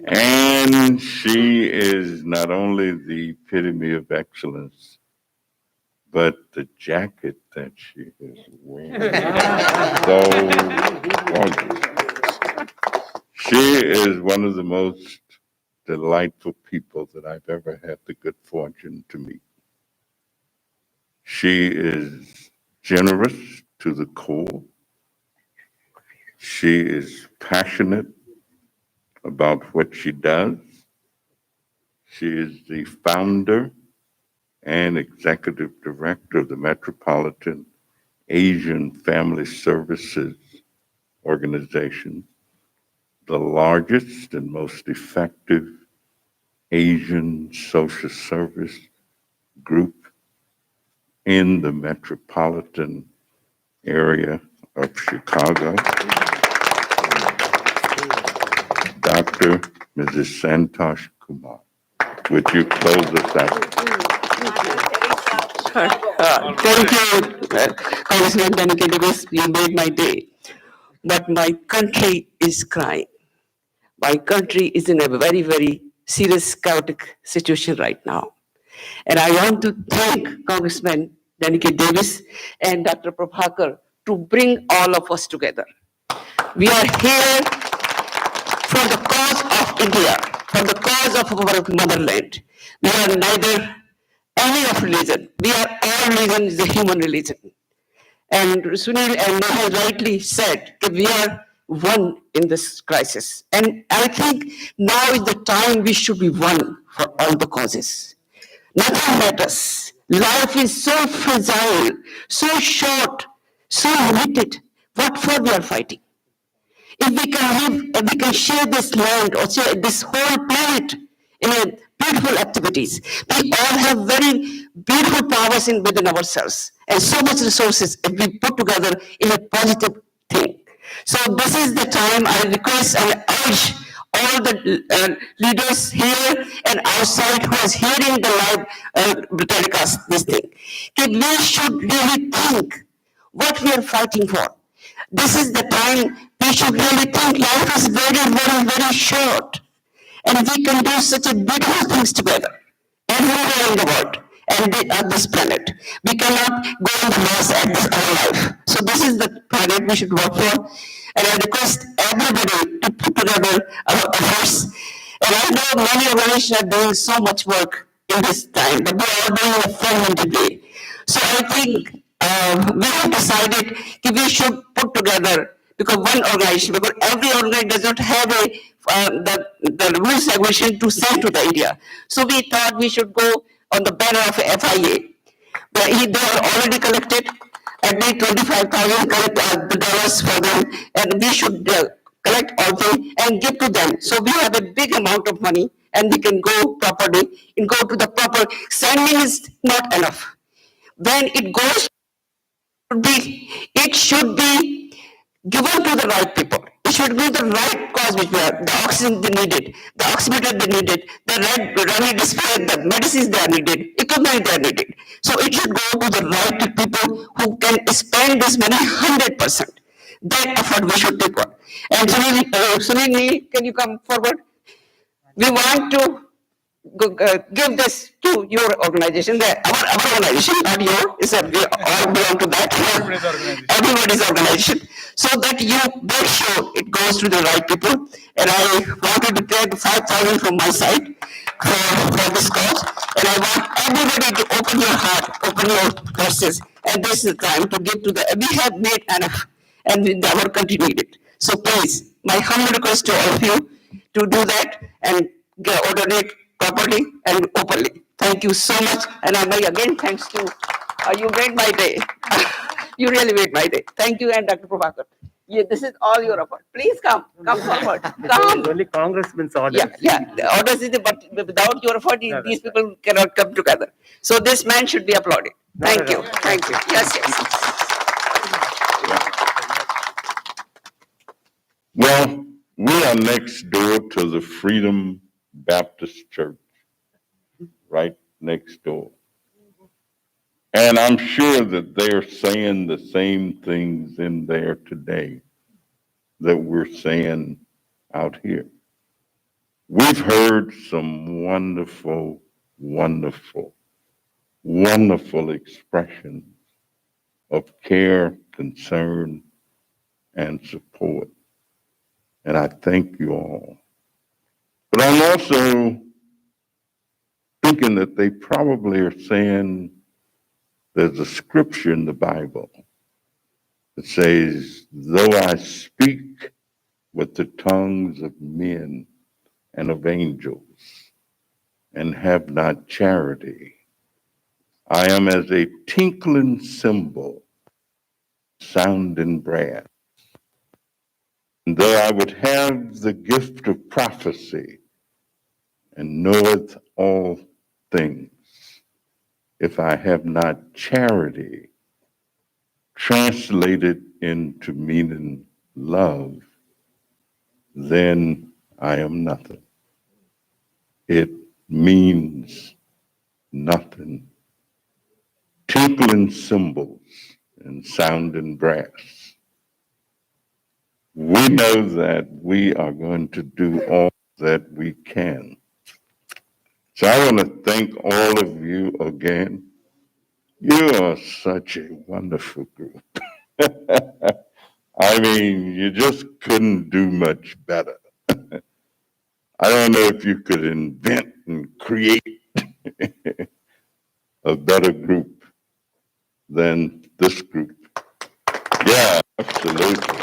And she is not only the epitome of excellence, but the jacket that she is wearing. So gorgeous. She is one of the most delightful people that I've ever had the good fortune to meet. She is generous to the core. She is passionate about what she does. She is the founder and Executive Director of the Metropolitan Asian Family Services Organization, the largest and most effective Asian social service group in the metropolitan area of Chicago. Dr. Mrs. Santosh Kumar, would you close us out? Thank you, Congressman Danica Davis. You made my day. But my country is crying. My country is in a very, very serious, chaotic situation right now. And I want to thank Congressman Danica Davis and Dr. Prabhakar to bring all of us together. We are here for the cause of India, for the cause of our motherland. We are neither any of religion. We are all religion is a human religion. And Sunil and Neha rightly said that we are one in this crisis. And I think now is the time we should be one for all the causes. Nothing matters. Life is so fragile, so short, so limited. What for we are fighting? If we can live, if we can share this land or share this whole planet in a beautiful activities, we all have very beautiful powers within ourselves and so much resources if we put together in a positive thing. So this is the time I request and urge all the leaders here and outside who is hearing the live telecast this thing. That we should really think what we are fighting for. This is the time we should really think life is very, very, very short. And we can do such a beautiful things together, everywhere in the world and on this planet. We cannot go on the Mars at this our life. So this is the planet we should work for. And I request everybody to put together our efforts. And I know many organizations are doing so much work in this time, but they are doing a fragmented way. So I think we have decided that we should put together because one organization, because every organization does not have the rules regulation to send to the India. So we thought we should go on the banner of FIA. But they are already collected at least $25,000 for them, and we should collect all them and give to them. So we have a big amount of money, and we can go properly and go to the proper. Sending is not enough. When it goes, it should be given to the right people. It should be the right cause which we have. The oxygen they needed, the oximeter they needed, the running display, the medicines they are needed, equipment they are needed. So it should go to the right people who can spend this money 100%. That effort we should take on. And Sunil, can you come forward? We want to give this to your organization, our organization, not your, we all belong to that, everybody's organization, so that you make sure it goes to the right people. And I wanted to take 5,000 from my side for this cause, and I want everybody to open your heart, open your purses, and this is the time to give to we have made enough, and our country need it. So please, my humble request to all of you to do that and donate properly and openly. Thank you so much. And again, thanks to you made my day. You really made my day. Thank you, and Dr. Prabhakar. Yeah, this is all your effort. Please come forward. Come. Only Congressman's orders. Yeah. The orders is, but without your effort, these people cannot come together. So this man should be applauded. Thank you. Thank you. Yes. Well, we are next door to the Freedom Baptist Church, right next door. And I'm sure that they're saying the same things in there today that we're saying out here. We've heard some wonderful, wonderful, wonderful expressions of care, concern, and support. And I thank you all. But I'm also thinking that they probably are saying there's a scripture in the Bible that says, though I speak with the tongues of men and of angels and have not charity, I am as a tinkling cymbal, sounding brass. And though I would have the gift of prophecy and knoweth all things, if I have not charity, translated into meaning love, then I am nothing. It means nothing. Tinkling cymbals and sounding brass. We know that we are going to do all that we can. So I want to thank all of you again. You are such a wonderful group. I mean, you just couldn't do much better. I don't know if you could invent and create a better group than this group. Yeah, absolutely.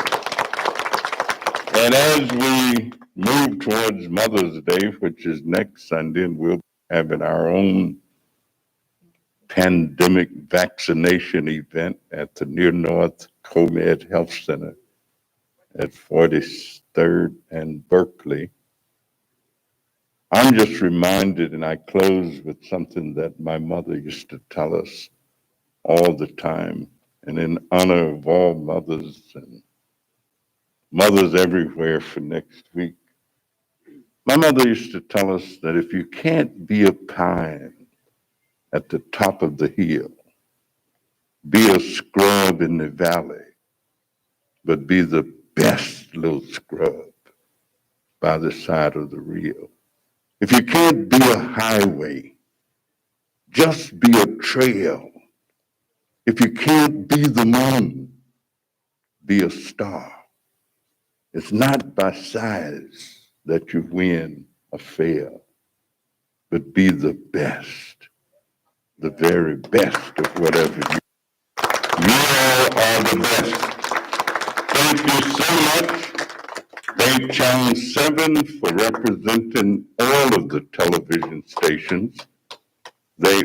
And as we move towards Mother's Day, which is next Sunday, and we'll have our own pandemic vaccination event at the Near North CoMed Health Center at 43rd and Berkeley. I'm just reminded, and I close with something that my mother used to tell us all the time, and in honor of all mothers and mothers everywhere for next week. My mother used to tell us that if you can't be a pine at the top of the hill, be a scrub in the valley, but be the best little scrub by the side of the river. If you can't be a highway, just be a trail. If you can't be the moon, be a star. It's not by size that you win or fail, but be the best, the very best of whatever you. You all are the best. Thank you so much. Thank Channel 7 for representing all of the television stations. They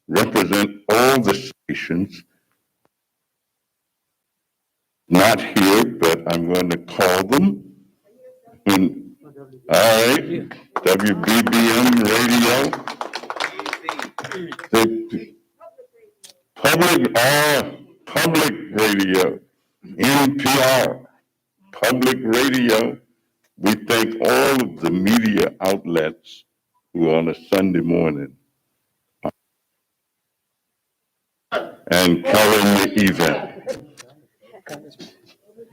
represent all the stations. Not here, but I'm going to call them. All right, WBBM Radio. The public radio, NPR, public radio. We thank all of the media outlets who on a Sunday morning and covering the event.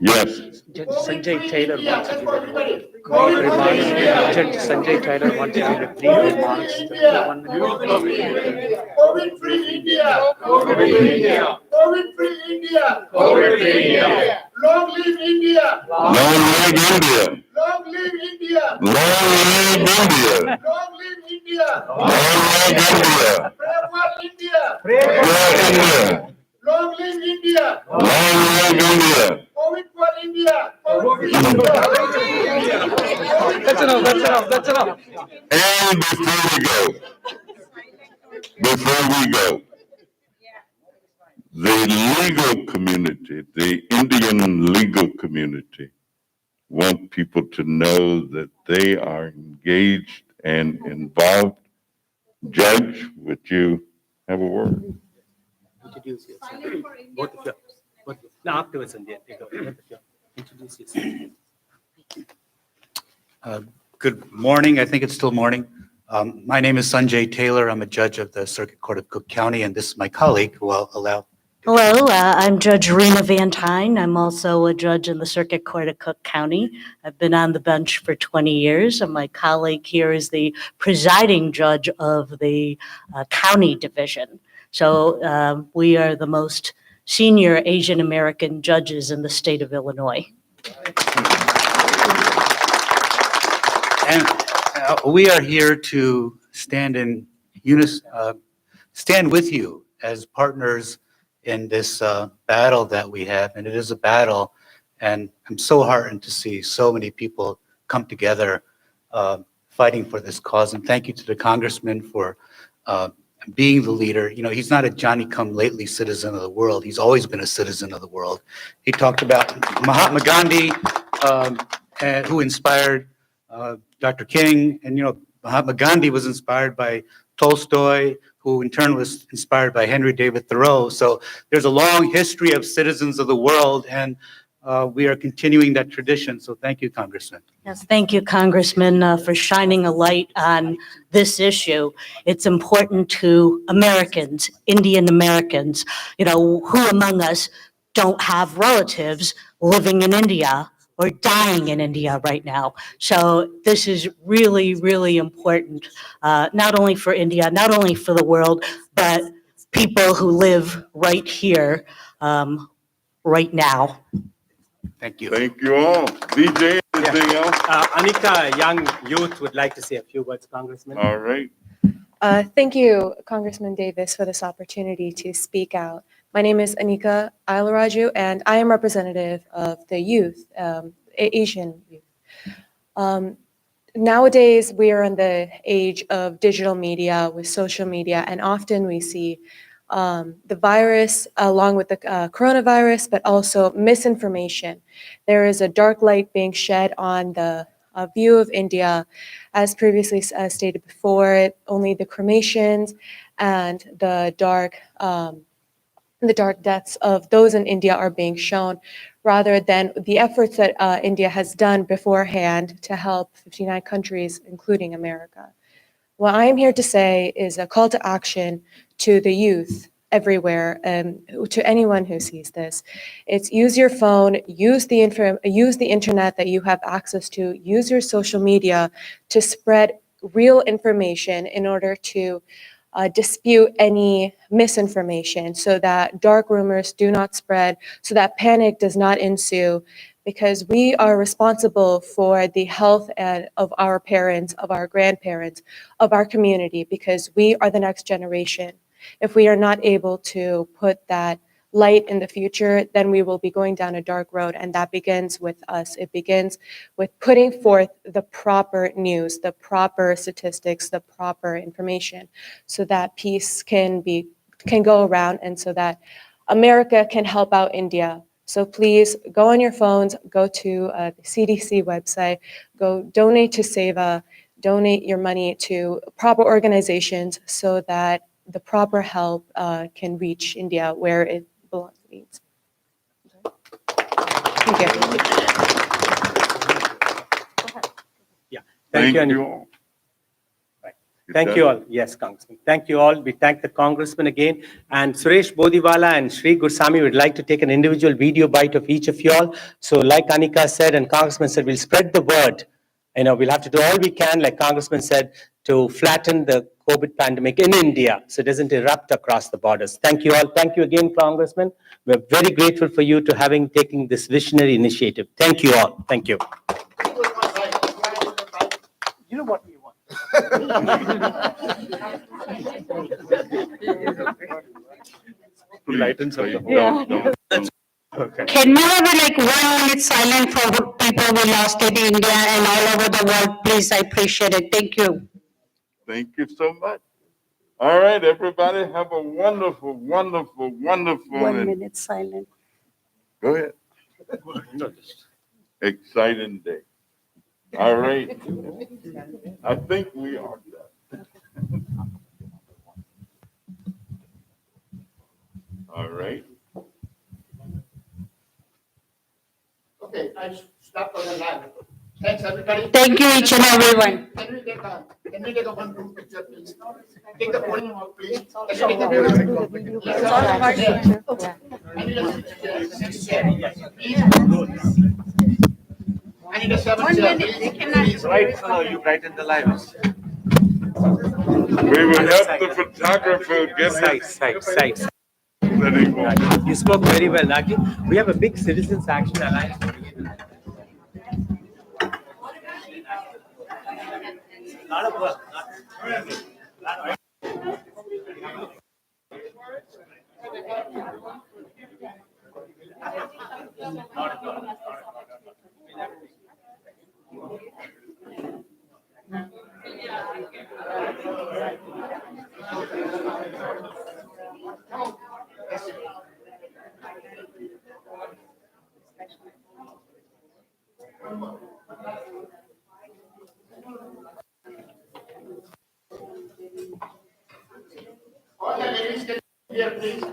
Yes. Judge Sanjay Taylor wants to give a brief remarks. Judge Sanjay Taylor wants to give a brief remarks. 1 minute. COVID-free India! COVID-free India! COVID-free India! COVID-free India! Long live India! Long live India! Long live India! Long live India! Long live India! Long live India! Pray for India! Pray for India! Long live India! Long live India! COVID for India! COVID for India! That's enough, that's enough. And before we go, the legal community, the Indian legal community, want people to know that they are engaged and involved. Judge, would you have a word? Introduce yourself. Both of you. No, afterwards, Sanjay. Both of you. Introduce yourself. Good morning. I think it's still morning. My name is Sanjay Taylor. I'm a judge of the Circuit Court of Cook County, and this is my colleague who I'll allow. Hello, I'm Judge Rena Van Tyne. I'm also a judge in the Circuit Court of Cook County. I've been on the bench for 20 years, and my colleague here is the presiding judge of the county division. So we are the most senior Asian American judges in the state of Illinois. And we are here to stand in stand with you as partners in this battle that we have, and it is a battle, and I'm so heartened to see so many people come together fighting for this cause, and thank you to the congressman for being the leader. You know, he's not a Johnny-come-lately citizen of the world. He's always been a citizen of the world. He talked about Mahatma Gandhi, who inspired Dr. King, and Mahatma Gandhi was inspired by Tolstoy, who in turn was inspired by Henry David Thoreau. So there's a long history of citizens of the world, and we are continuing that tradition. So thank you, Congressman. Yes, thank you, Congressman, for shining a light on this issue. It's important to Americans, Indian Americans, who among us don't have relatives living in India or dying in India right now. So this is really, really important, not only for India, not only for the world, but people who live right here, right now. Thank you. Thank you all. DJ, anything else? Anika, young youth, would like to say a few words, Congressman. All right. Thank you, Congressman Davis, for this opportunity to speak out. My name is Anika Ailaraju, and I am representative of the youth, Asian youth. Nowadays, we are in the age of digital media with social media, and often we see the virus along with the coronavirus, but also misinformation. There is a dark light being shed on the view of India. As previously stated before, only the cremations and the dark deaths of those in India are being shown, rather than the efforts that India has done beforehand to help 59 countries, including America. What I am here to say is a call to action to the youth everywhere, to anyone who sees this. It's use your phone, use the internet that you have access to, use your social media to spread real information in order to dispute any misinformation so that dark rumors do not spread, so that panic does not ensue, because we are responsible for the health of our parents, of our grandparents, of our community, because we are the next generation. If we are not able to put that light in the future, then we will be going down a dark road, and that begins with us. It begins with putting forth the proper news, the proper statistics, the proper information, so that peace can go around, and so that America can help out India. So please go on your phones, go to the CDC website, go donate to SEVA, donate your money to proper organizations so that the proper help can reach India where it belongs. Thank you. Yeah. Thank you. all. Thank you all. Yes, Congressman. Thank you all. We thank the Congressman again. And Suresh Bodiwala and Sri Gursami would like to take an individual video bite of each of you all. So like Anika said and Congressman said, we'll spread the word. We'll have to do all we can, like Congressman said, to flatten the COVID pandemic in India so it doesn't erupt across the borders. Thank you all. Thank you again, Congressman. We're very grateful for you to having taken this visionary initiative. Thank you all. Thank you. You know what we want. Lightens up the whole. Okay. Can we have like 1 minute silent for people who lost in India and all over the world? Please, I appreciate it. Thank you. Thank you so much. All right, everybody, have a wonderful, wonderful, wonderful. 1 minute silent. Go ahead. Exciting day. All right. I think we are done. All right. Okay, I stop for the live. Thanks, everybody. Thank you, each and everyone. Can we take a one group picture, please? Take the podium out, please. Can we take the podium? I need a 6 chair. I need a 7 chair. Please. Right, hello, you brighten the lives. We will help the photographer get Sight. setting going. You spoke very well, Naki. We have a big Citizens Action Alliance. A lot of work. please.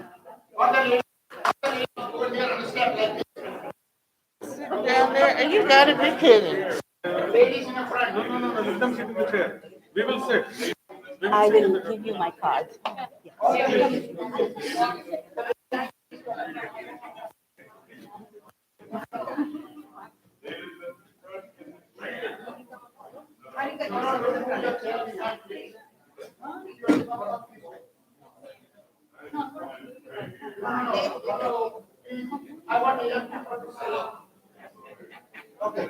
All the ladies over there on the step like this. Sit down there, and you gotta be kidding. Ladies in the front. No, let them sit in the chair. We will sit. I will give you my card. I want the young people to say, okay.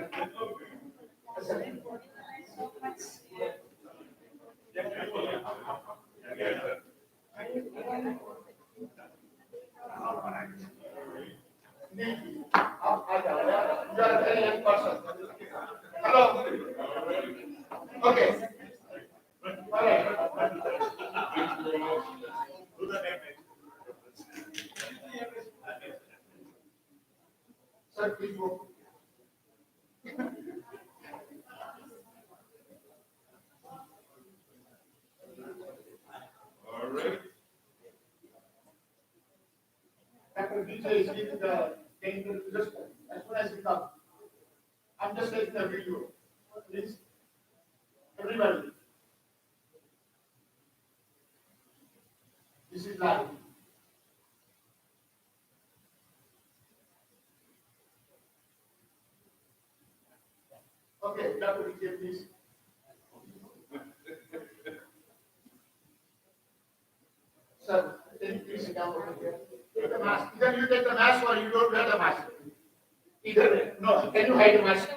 You are a very young person. Hello. Okay. All right. Sir, please go. All right. Dr. DJ is giving the thing just as soon as we come. I'm just taking the video. Please. Everybody. This is live. Okay, Dr. DJ, please. Sir, can you please sit down over here? Take the mask. Either you take the mask or you don't wear the mask. Either, no, can you hide the mask?